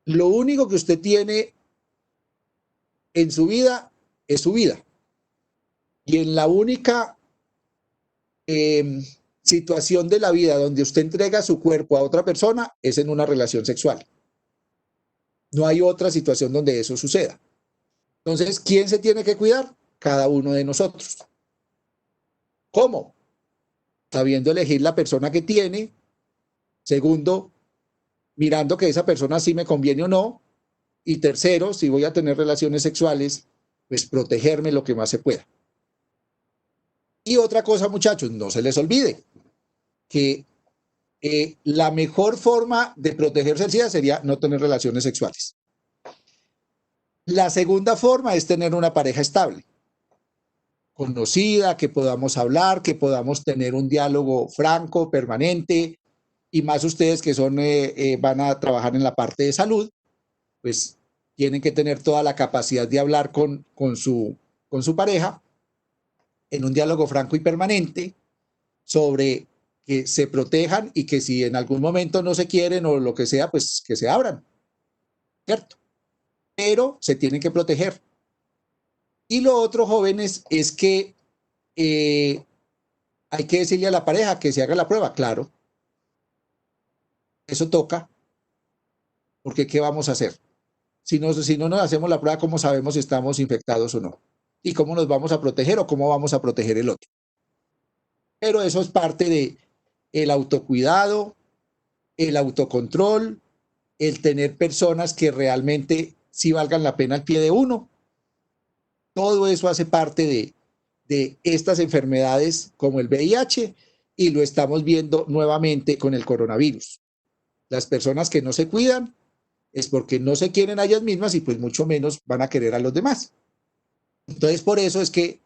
lo único que usted tiene en su vida es su vida. Y en la única situación de la vida donde usted entrega su cuerpo a otra persona es en una relación sexual. No hay otra situación donde eso suceda. Entonces, ¿quién se tiene que cuidar? Cada uno de nosotros. ¿Cómo? Sabiendo elegir la persona que tiene. Segundo, mirando que esa persona sí me conviene o no. Y tercero, si voy a tener relaciones sexuales, pues protegerme lo que más se pueda. Y otra cosa, muchachos, no se les olvide que la mejor forma de protegerse del SIDA sería no tener relaciones sexuales. La segunda forma es tener una pareja estable, conocida, que podamos hablar, que podamos tener un diálogo franco, permanente, y más ustedes que van a trabajar en la parte de salud, pues tienen que tener toda la capacidad de hablar con su pareja en un diálogo franco y permanente sobre que se protejan y que si en algún momento no se quieren o lo que sea, pues que se abran, ¿cierto? Pero se tienen que proteger. Y lo otro, jóvenes, es que hay que decirle a la pareja que se haga la prueba, claro. Eso toca, porque ¿qué vamos a hacer? Si no nos hacemos la prueba, ¿cómo sabemos si estamos infectados o no? ¿Y cómo nos vamos a proteger o cómo vamos a proteger el otro? Pero eso es parte de el autocuidado, el autocontrol, el tener personas que realmente sí valgan la pena al pie de uno. Todo eso hace parte de estas enfermedades como el VIH y lo estamos viendo nuevamente con el coronavirus. Las personas que no se cuidan es porque no se quieren a ellas mismas y pues mucho menos van a querer a los demás. Entonces por eso es que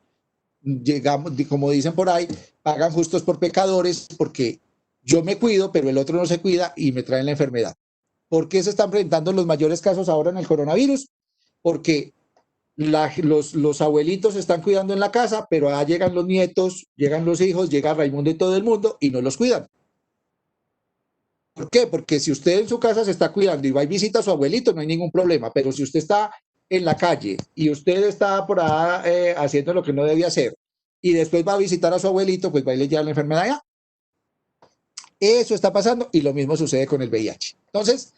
llegamos, como dicen por ahí, pagan justos por pecadores, porque yo me cuido, pero el otro no se cuida y me traen la enfermedad. ¿Por qué se están presentando los mayores casos ahora en el coronavirus? Porque los abuelitos se están cuidando en la casa, pero allá llegan los nietos, llegan los hijos, llega Raimundo y todo el mundo y no los cuidan. ¿Por qué? Porque si usted en su casa se está cuidando y va y visita a su abuelito, no hay ningún problema, pero si usted está en la calle y usted está por ahí haciendo lo que no debía hacer y después va a visitar a su abuelito, pues va y le lleva la enfermedad ya. Eso está pasando y lo mismo sucede con el VIH. Entonces,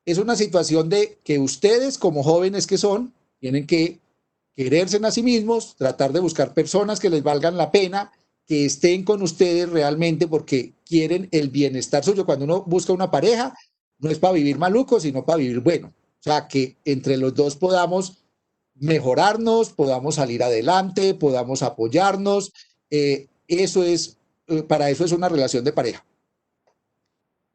es una situación de que ustedes como jóvenes que son, tienen que quererse a sí mismos, tratar de buscar personas que les valgan la pena, que estén con ustedes realmente porque quieren el bienestar suyo. Cuando uno busca una pareja, no es para vivir maluco, sino para vivir bueno. O sea, que entre los dos podamos mejorarnos, podamos salir adelante, podamos apoyarnos. Para eso es una relación de pareja.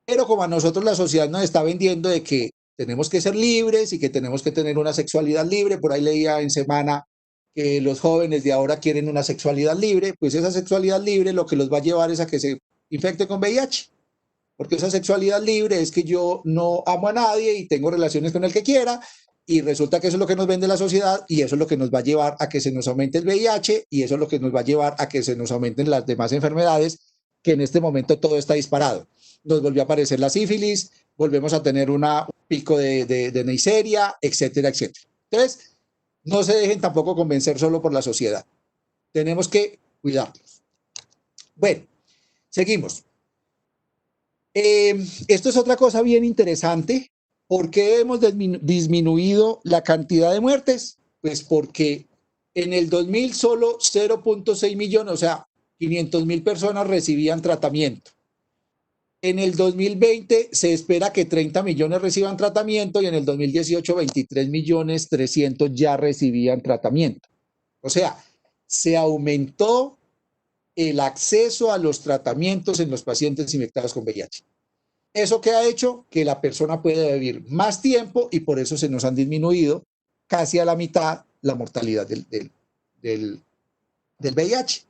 Pero como a nosotros la sociedad nos está vendiendo de que tenemos que ser libres y que tenemos que tener una sexualidad libre, por ahí leía en semana que los jóvenes de ahora quieren una sexualidad libre, pues esa sexualidad libre lo que los va a llevar es a que se infecten con VIH, porque esa sexualidad libre es que yo no amo a nadie y tengo relaciones con el que quiera y resulta que eso es lo que nos vende la sociedad y eso es lo que nos va a llevar a que se nos aumente el VIH y eso es lo que nos va a llevar a que se nos aumenten las demás enfermedades, que en este momento todo está disparado. Nos volvió a aparecer la sífilis, volvemos a tener un pico de Neisseria, etcétera, etcétera. Entonces, no se dejen tampoco convencer solo por la sociedad. Tenemos que cuidarlos. Bueno, seguimos. Esto es otra cosa bien interesante. ¿Por qué hemos disminuido la cantidad de muertes? Pues porque en el 2000 solo 0.6 millones, o sea, 500.000 personas recibían tratamiento. En el 2020 se espera que 30 millones reciban tratamiento y en el 2018 23 millones 300 ya recibían tratamiento. O sea, se aumentó el acceso a los tratamientos en los pacientes infectados con VIH. ¿Eso qué ha hecho? Que la persona pueda vivir más tiempo y por eso se nos han disminuido casi a la mitad la mortalidad del VIH.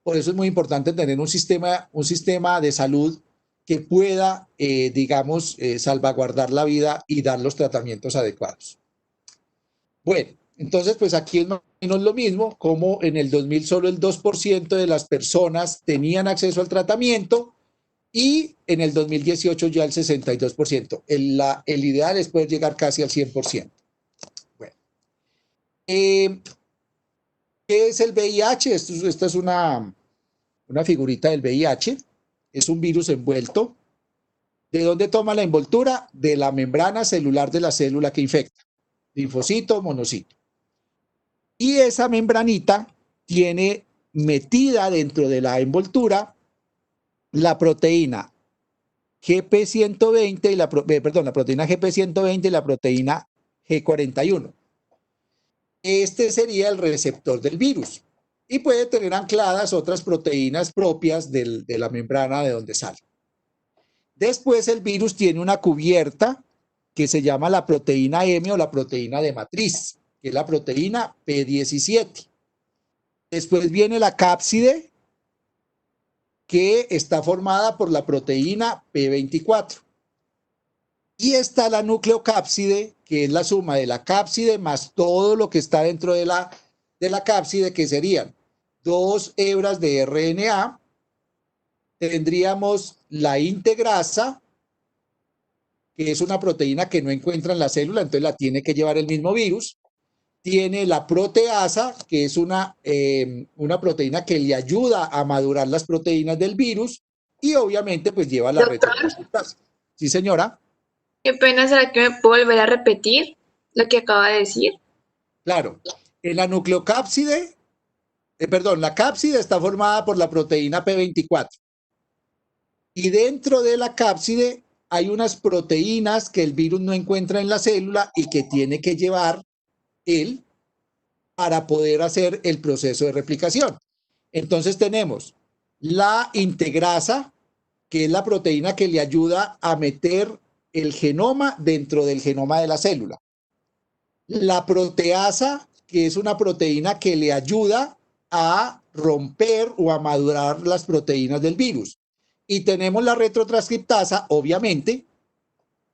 Por eso es muy importante tener un sistema de salud que pueda, salvaguardar la vida y dar los tratamientos adecuados. Bueno, entonces pues aquí es más o menos lo mismo, como en el 2000 solo el 2% de las personas tenían acceso al tratamiento, y en el 2018 ya el 62%. El ideal es poder llegar casi al 100%. Bueno. ¿Qué es el VIH? Esta es una figurita del VIH. Es un virus envuelto. ¿De dónde toma la envoltura? De la membrana celular de la célula que infecta. Linfocito, monocito. Y esa membranita tiene metida dentro de la envoltura la proteína GP120 y la proteína GP120 y la proteína G41. Este sería el receptor del virus y puede tener ancladas otras proteínas propias de la membrana de donde sale. Después el virus tiene una cubierta que se llama la proteína M o la proteína de matriz, que es la proteína P17. Después viene la cápside, que está formada por la proteína P24. Y está la nucleocápside, que es la suma de la cápside más todo lo que está dentro de la cápside, que serían 2 hebras de RNA. Tendríamos la integrasa, que es una proteína que no encuentra en la célula, entonces la tiene que llevar el mismo virus. Tiene la proteasa, que es una proteína que le ayuda a madurar las proteínas del virus y obviamente pues lleva la retrotranscriptasa. Sí, señora. Qué pena, ¿será que me puedo volver a repetir lo que acaba de decir? Claro. En la nucleocápside, la cápside está formada por la proteína P24. Y dentro de la cápside hay unas proteínas que el virus no encuentra en la célula y que tiene que llevar él para poder hacer el proceso de replicación. Entonces tenemos la integrasa, que es la proteína que le ayuda a meter el genoma dentro del genoma de la célula. La proteasa, que es una proteína que le ayuda a romper o a madurar las proteínas del virus. Y tenemos la retrotranscriptasa, obviamente,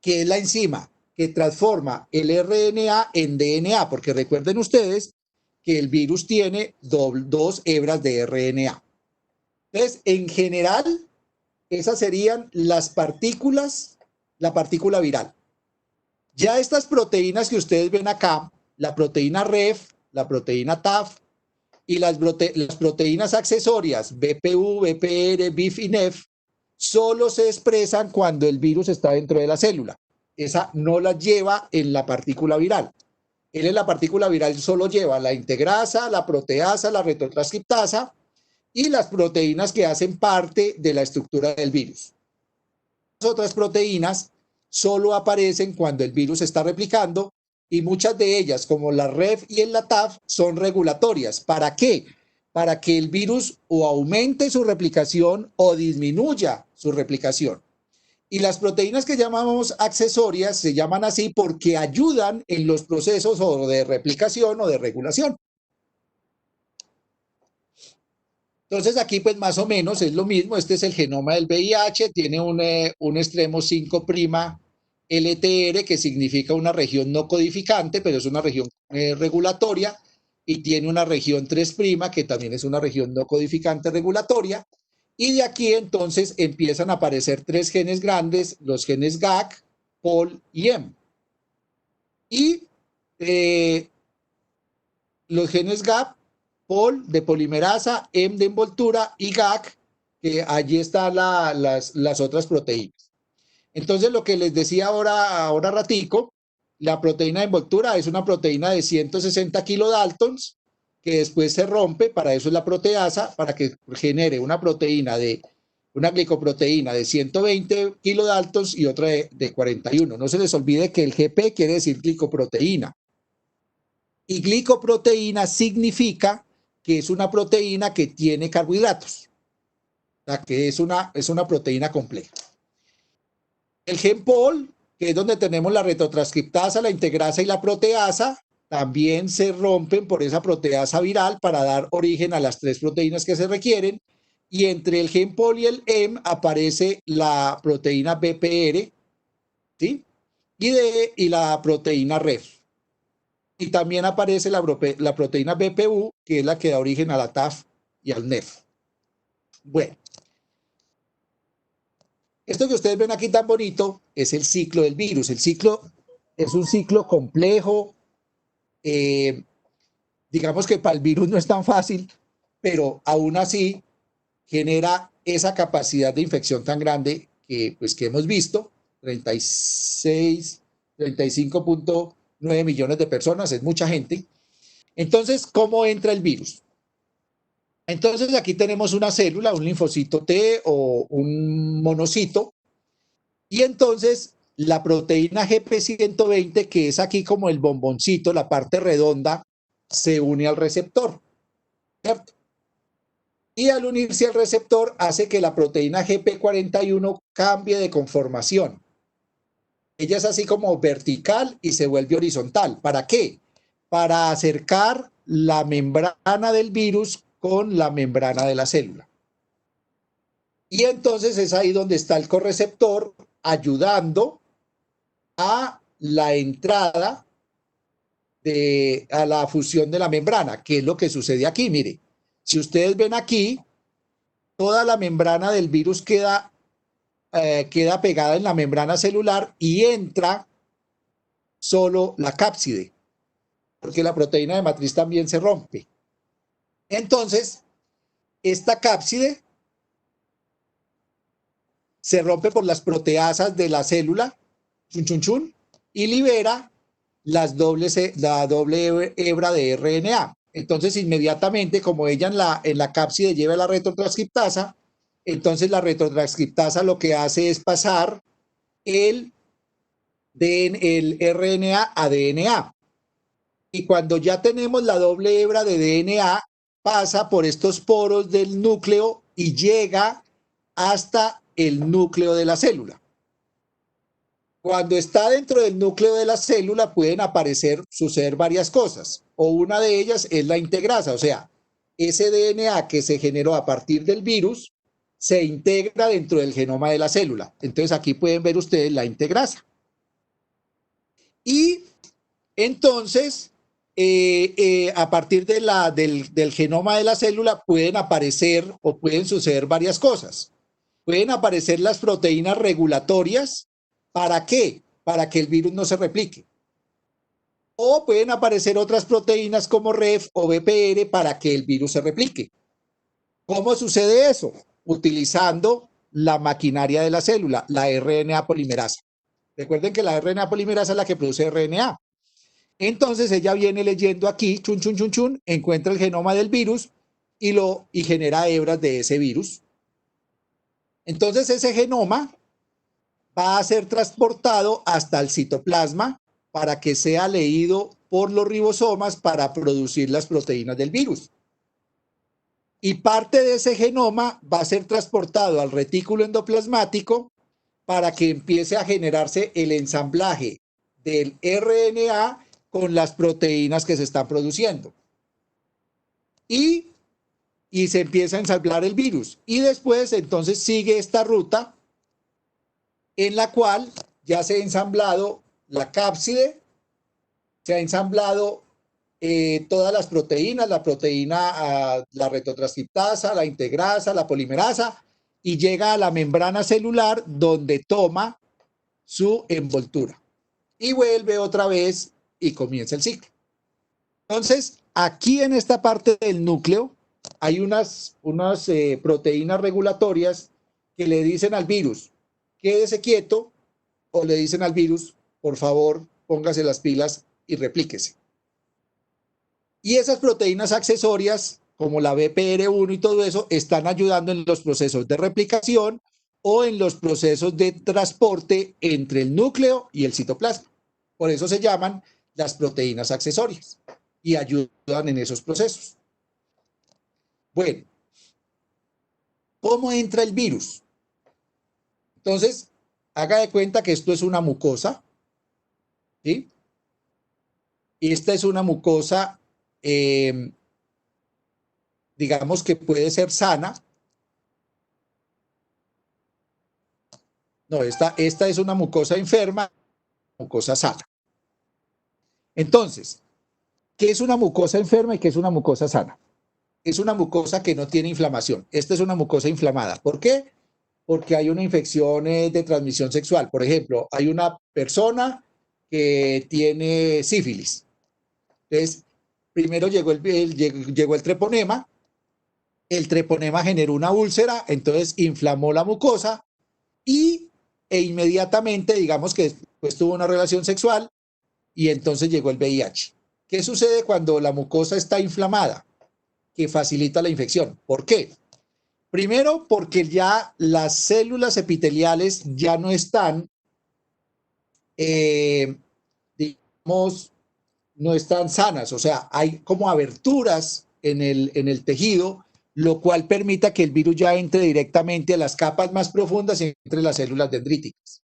que es la enzima que transforma el RNA en DNA, porque recuerden ustedes que el virus tiene 2 hebras de RNA. Entonces, en general, esas serían las partículas, la partícula viral. Ya estas proteínas que ustedes ven acá, la proteína REF, la proteína TAF y las proteínas accesorias, BPU, BPR, BIF y NEF, solo se expresan cuando el virus está dentro de la célula. Esa no la lleva en la partícula viral. Él en la partícula viral solo lleva la integrasa, la proteasa, la retrotranscriptasa y las proteínas que hacen parte de la estructura del virus. Las otras proteínas solo aparecen cuando el virus está replicando y muchas de ellas, como la REF y la TAF, son regulatorias. ¿Para qué? Para que el virus o aumente su replicación o disminuya su replicación. Y las proteínas que llamamos accesorias se llaman así porque ayudan en los procesos o de replicación o de regulación. Entonces aquí pues más o menos es lo mismo. Este es el genoma del VIH, tiene un extremo 5' LTR, que significa una región no codificante, pero es una región regulatoria, y tiene una región 3', que también es una región no codificante regulatoria, y de aquí entonces empiezan a aparecer 3 genes grandes, los genes GAC, POL y M. Y los genes GAP, POL de polimerasa, M de envoltura y GAC, que allí están las otras proteínas. Entonces, lo que les decía ahora ratico, la proteína de envoltura es una proteína de 160 kilodaltons que después se rompe, para eso es la proteasa, para que genere una glicoproteína de 120 kilodaltons y otra de 41. No se les olvide que el GP quiere decir glicoproteína. Y glicoproteína significa que es una proteína que tiene carbohidratos, o sea, que es una proteína compleja. El gen POL, que es donde tenemos la retrotranscriptasa, la integrasa y la proteasa, también se rompen por esa proteasa viral para dar origen a las 3 proteínas que se requieren. Y entre el gen POL y el M aparece la proteína BPR, ¿sí? Y la proteína REF. Y también aparece la proteína BPU, que es la que da origen a la TAF y al NEF. Bueno, esto que ustedes ven aquí tan bonito es el ciclo del virus. El ciclo es un ciclo complejo. Digamos que para el virus no es tan fácil, pero aún así genera esa capacidad de infección tan grande que hemos visto, 35.9 millones de personas, es mucha gente. Entonces, ¿cómo entra el virus? Entonces, aquí tenemos una célula, un linfocito T o un monocito, y entonces la proteína GP120, que es aquí como el bomboncito, la parte redonda, se une al receptor, ¿cierto? Y al unirse al receptor hace que la proteína GP41 cambie de conformación. Ella es así como vertical y se vuelve horizontal. ¿Para qué? Para acercar la membrana del virus con la membrana de la célula. Y entonces es ahí donde está el correceptor ayudando a la entrada a la fusión de la membrana, que es lo que sucede aquí. Mire, si ustedes ven aquí, toda la membrana del virus queda pegada en la membrana celular y entra solo la cápside, porque la proteína de matriz también se rompe. Entonces, esta cápside se rompe por las proteasas de la célula, y libera la doble hebra de RNA. Entonces, inmediatamente, como ella en la cápside lleva la retrotranscriptasa, entonces la retrotranscriptasa lo que hace es pasar el RNA a DNA. Y cuando ya tenemos la doble hebra de DNA, pasa por estos poros del núcleo y llega hasta el núcleo de la célula. Cuando está dentro del núcleo de la célula pueden suceder varias cosas, o una de ellas es la integrasa, o sea, ese DNA que se generó a partir del virus se integra dentro del genoma de la célula. Entonces aquí pueden ver ustedes la integrasa. Y entonces, a partir del genoma de la célula pueden aparecer o pueden suceder varias cosas. Pueden aparecer las proteínas regulatorias. ¿Para qué? Para que el virus no se replique. O pueden aparecer otras proteínas como REF o BPR para que el virus se replique. ¿Cómo sucede eso? Utilizando la maquinaria de la célula, la RNA polimerasa. Recuerden que la RNA polimerasa es la que produce RNA. Entonces ella viene leyendo aquí, encuentra el genoma del virus y genera hebras de ese virus. Entonces ese genoma va a ser transportado hasta el citoplasma para que sea leído por los ribosomas para producir las proteínas del virus. Y parte de ese genoma va a ser transportado al retículo endoplasmático para que empiece a generarse el ensamblaje del RNA con las proteínas que se están produciendo. Y se empieza a ensamblar el virus. Y después entonces sigue esta ruta en la cual ya se ha ensamblado la cápside, se ha ensamblado todas las proteínas, la proteína, la retotranscriptasa, la integrasa, la polimerasa, y llega a la membrana celular donde toma su envoltura. Y vuelve otra vez y comienza el ciclo. Entonces, aquí en esta parte del núcleo hay unas proteínas regulatorias que le dicen al virus, quédese quieto, o le dicen al virus, por favor, póngase las pilas y replíquese. Y esas proteínas accesorias, como la BPR1 y todo eso, están ayudando en los procesos de replicación o en los procesos de transporte entre el núcleo y el citoplasma. Por eso se llaman las proteínas accesorias y ayudan en esos procesos. Bueno, ¿cómo entra el virus? Entonces, haga de cuenta que esto es una mucosa, ¿sí? Y esta es una mucosa, digamos que puede ser sana. No, esta es una mucosa enferma, mucosa sana. Entonces, ¿qué es una mucosa enferma y qué es una mucosa sana? Es una mucosa que no tiene inflamación. Esta es una mucosa inflamada. ¿Por qué? Porque hay una infección de transmisión sexual. Por ejemplo, hay una persona que tiene sífilis. Entonces, primero llegó el treponema generó una úlcera, entonces inflamó la mucosa e inmediatamente, digamos que pues, tuvo una relación sexual y entonces llegó el VIH. ¿Qué sucede cuando la mucosa está inflamada? Que facilita la infección. ¿Por qué? Primero, porque ya las células epiteliales ya no están, digamos, no están sanas, o sea, hay como aberturas en el tejido, lo cual permita que el virus ya entre directamente a las capas más profundas entre las células dendríticas.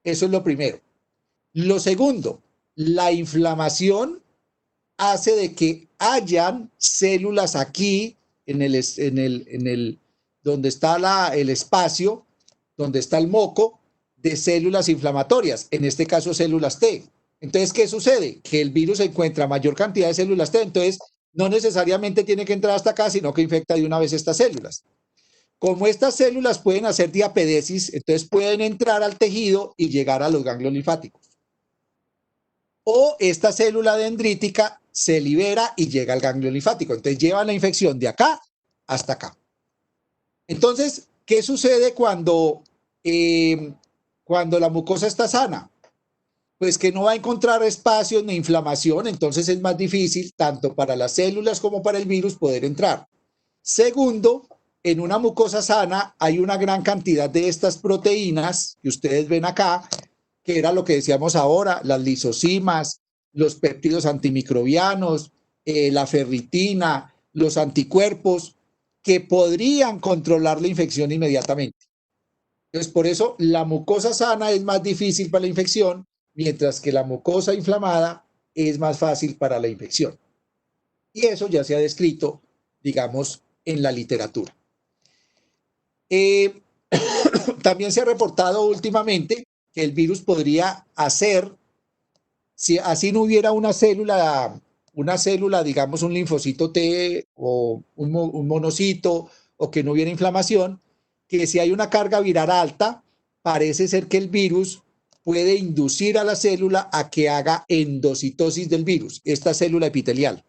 Eso es lo primero. Lo segundo, la inflamación hace de que hayan células aquí donde está el espacio, donde está el moco de células inflamatorias, en este caso células T. Entonces, ¿qué sucede? Que el virus encuentra mayor cantidad de células T, entonces no necesariamente tiene que entrar hasta acá, sino que infecta de una vez estas células. Como estas células pueden hacer diapedesis, entonces pueden entrar al tejido y llegar a los ganglios linfáticos. O esta célula dendrítica se libera y llega al ganglio linfático. Entonces llevan la infección de acá hasta acá. Entonces, ¿qué sucede cuando la mucosa está sana? Pues que no va a encontrar espacios ni inflamación, entonces es más difícil tanto para las células como para el virus poder entrar. Segundo, en una mucosa sana hay una gran cantidad de estas proteínas que ustedes ven acá, que era lo que decíamos ahora, las lisosimas, los péptidos antimicrobianos, la ferritina, los anticuerpos, que podrían controlar la infección inmediatamente. Entonces, por eso la mucosa sana es más difícil para la infección, mientras que la mucosa inflamada es más fácil para la infección. Y eso ya se ha descrito, digamos, en la literatura. También se ha reportado últimamente que el virus podría hacer, si así no hubiera una célula, digamos un linfocito T o un monocito, o que no hubiera inflamación, que si hay una carga viral alta, parece ser que el virus puede inducir a la célula a que haga endocitosis del virus, esta célula epitelial.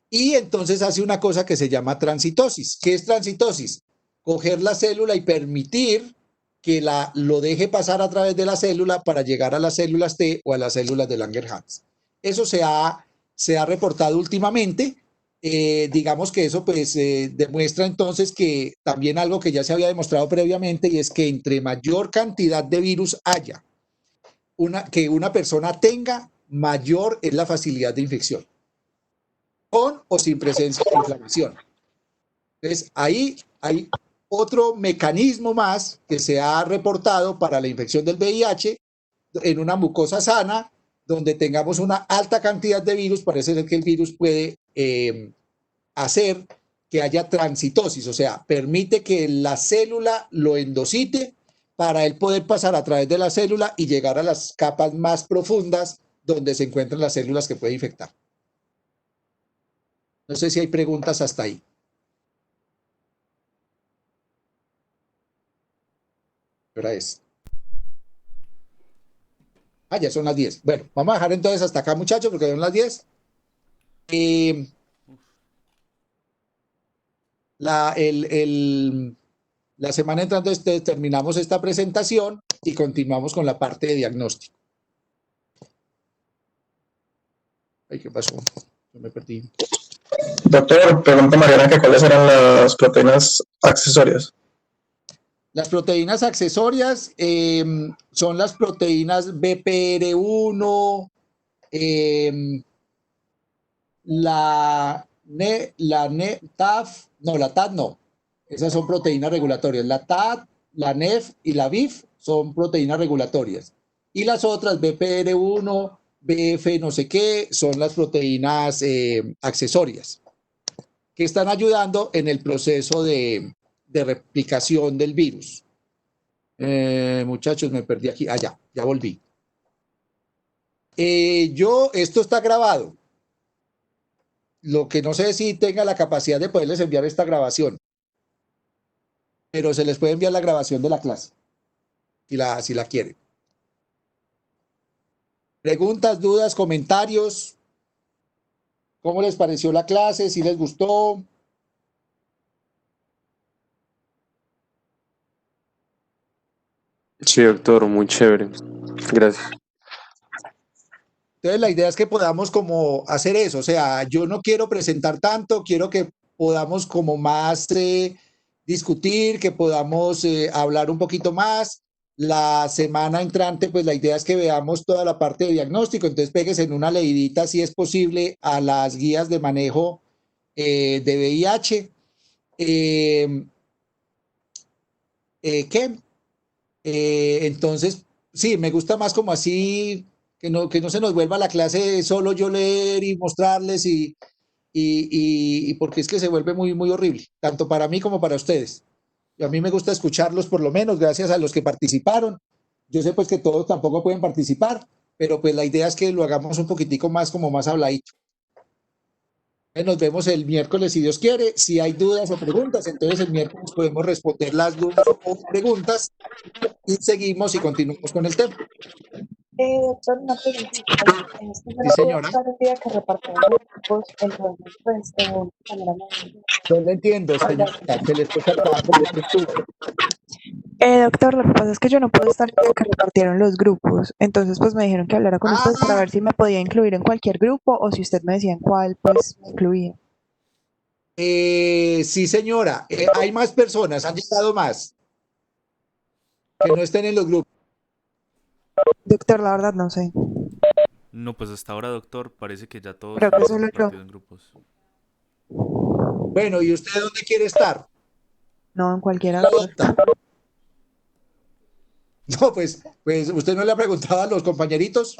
Y entonces hace una cosa que se llama transitosis. ¿Qué es transitosis? Coger la célula y permitir que lo deje pasar a través de la célula para llegar a las células T o a las células de Langerhans. Eso se ha reportado últimamente. Digamos que eso pues demuestra entonces que también algo que ya se había demostrado previamente, y es que entre mayor cantidad de virus haya, que una persona tenga, mayor es la facilidad de infección, con o sin presencia de inflamación. Entonces, ahí hay otro mecanismo más que se ha reportado para la infección del VIH en una mucosa sana, donde tengamos una alta cantidad de virus. Parece ser que el virus puede hacer que haya transitosis, o sea, permite que la célula lo endocite para él poder pasar a través de la célula y llegar a las capas más profundas donde se encuentran las células que puede infectar. No sé si hay preguntas hasta ahí. ¿Qué hora es? Ya son las 10. Bueno, vamos a dejar entonces hasta acá, muchachos, porque son las 10. La semana entrante terminamos esta presentación y continuamos con la parte de diagnóstico. Ay, ¿qué pasó? Yo me perdí. Doctor, pregunta Mariana que cuáles eran las proteínas accesorias. Las proteínas accesorias son las proteínas BPR1, la TAF, no, la TAT no. Esas son proteínas regulatorias. La TAT, la NEF y la BIF son proteínas regulatorias. Y las otras, BPR1, BF no sé qué, son las proteínas accesorias que están ayudando en el proceso de replicación del virus. Muchachos, me perdí aquí. Ya volví. Esto está grabado. Lo que no sé si tenga la capacidad de poderles enviar esta grabación, pero se les puede enviar la grabación de la clase, si la quieren. Preguntas, dudas, comentarios. ¿Cómo les pareció la clase? ¿Si les gustó? Sí, doctor, muy chévere. Gracias. Entonces la idea es que podamos como hacer eso, o sea, yo no quiero presentar tanto, quiero que podamos como más discutir, que podamos hablar un poquito más. La semana entrante, pues la idea es que veamos toda la parte de diagnóstico, entonces pegues en una leidita, si es posible, a las guías de manejo de VIH. Entonces, sí, me gusta más como así, que no se nos vuelva la clase solo yo leer y mostrarles y porque es que se vuelve muy, muy horrible, tanto para mí como para ustedes. Y a mí me gusta escucharlos por lo menos, gracias a los que participaron. Yo sé pues que todos tampoco pueden participar, pero pues la idea es que lo hagamos un poquitico más como más habladito. Nos vemos el miércoles si Dios quiere. Si hay dudas o preguntas, entonces el miércoles podemos responder las dudas o preguntas y seguimos y continuamos con el tema. Doctor, una preguntita. Sí, señora. El día que repartieron los grupos, entonces, pues, No lo entiendo, señorita, se les puede acabar por el estudio. doctor, lo que pasa es que yo no pude estar el día que repartieron los grupos, entonces pues me dijeron que hablara con ustedes para ver si me podía incluir en cualquier grupo o si usted me decía en cuál, pues me incluía. Sí, señora, hay más personas, han llegado más que no estén en los grupos. Doctor, la verdad no sé. No, pues hasta ahora, doctor, parece que ya todos Creo que están solo yo. repartidos en grupos. Bueno, ¿y usted dónde quiere estar? No, en cualquiera. No, pues usted no le ha preguntado a los compañeritos.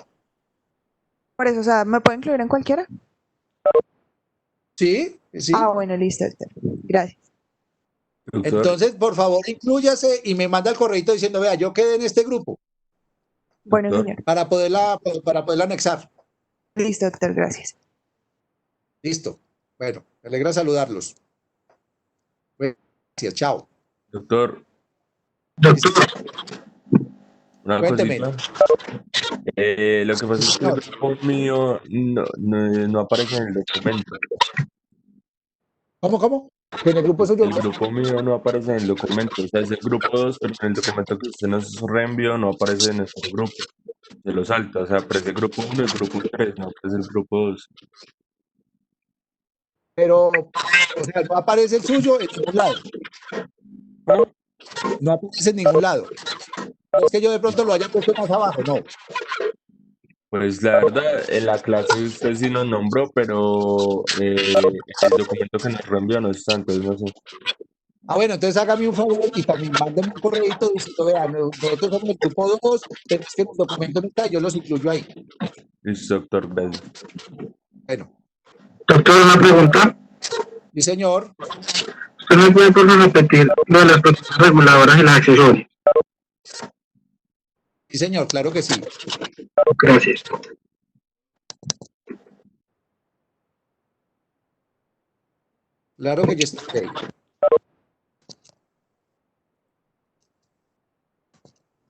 Por eso, o sea, ¿me puede incluir en cualquiera? Sí, sí. Ah, bueno, listo, doctor. Gracias. Doctor, Entonces, por favor, inclúyase y me manda el correíto diciendo, vea, yo quedé en este grupo Bueno, doctor, señor. para poderla anexar. Listo, doctor, gracias. Listo. Bueno, me alegra saludarlos. Gracias, chao. doctor, una Cuénteme. cosita. Lo que pasa es que el grupo mío no aparece en el documento. ¿Cómo? ¿Que en el grupo suyo? El grupo mío no aparece en el documento. O sea, es el grupo 2, pero en el documento que usted nos reenvió no aparece en nuestro grupo. Se lo salta. O sea, aparece el grupo 1 y el grupo 3, no aparece el grupo 2. Pero, o sea, no aparece el suyo en ningún lado. No aparece en ningún lado. No es que yo de pronto lo haya puesto más abajo, no. Pues la verdad, en la clase usted sí nos nombró, pero el documento que nos reenvió no está, entonces no sé. Bueno, entonces hágame un favor y también mándeme un correíto diciendo, vean, nosotros somos el grupo 2, pero es que el documento no está, yo los incluyo ahí. Listo, doctor, gracias. Bueno. Doctor, una pregunta. Sí, señor. ¿Usted me puede por favor repetir lo de las proteínas reguladoras y las accesorias? Sí, señor, claro que sí. Gracias. Claro que yo estoy ahí.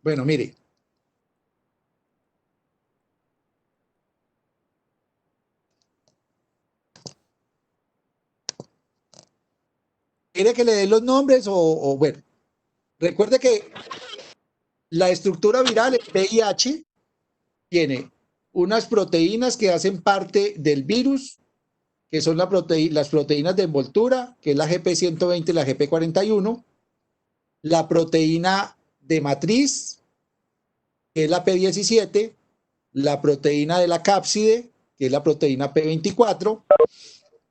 Bueno, mire. ¿Quiere que le dé los nombres o bueno? Recuerde que la estructura viral, el VIH, tiene unas proteínas que hacen parte del virus, que son las proteínas de envoltura, que es la GP120 y la GP41, la proteína de matriz, que es la P17, la proteína de la cápside, que es la proteína P24,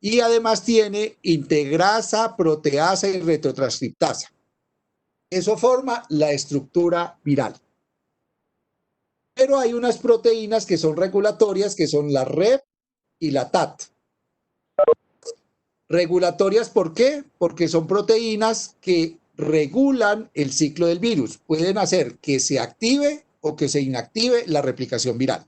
y además tiene integrasa, proteasa y retrotranscriptasa. Eso forma la estructura viral. Pero hay unas proteínas que son regulatorias, que son la REP y la TAT. Regulatorias, ¿por qué? Porque son proteínas que regulan el ciclo del virus. Pueden hacer que se active o que se inactive la replicación viral.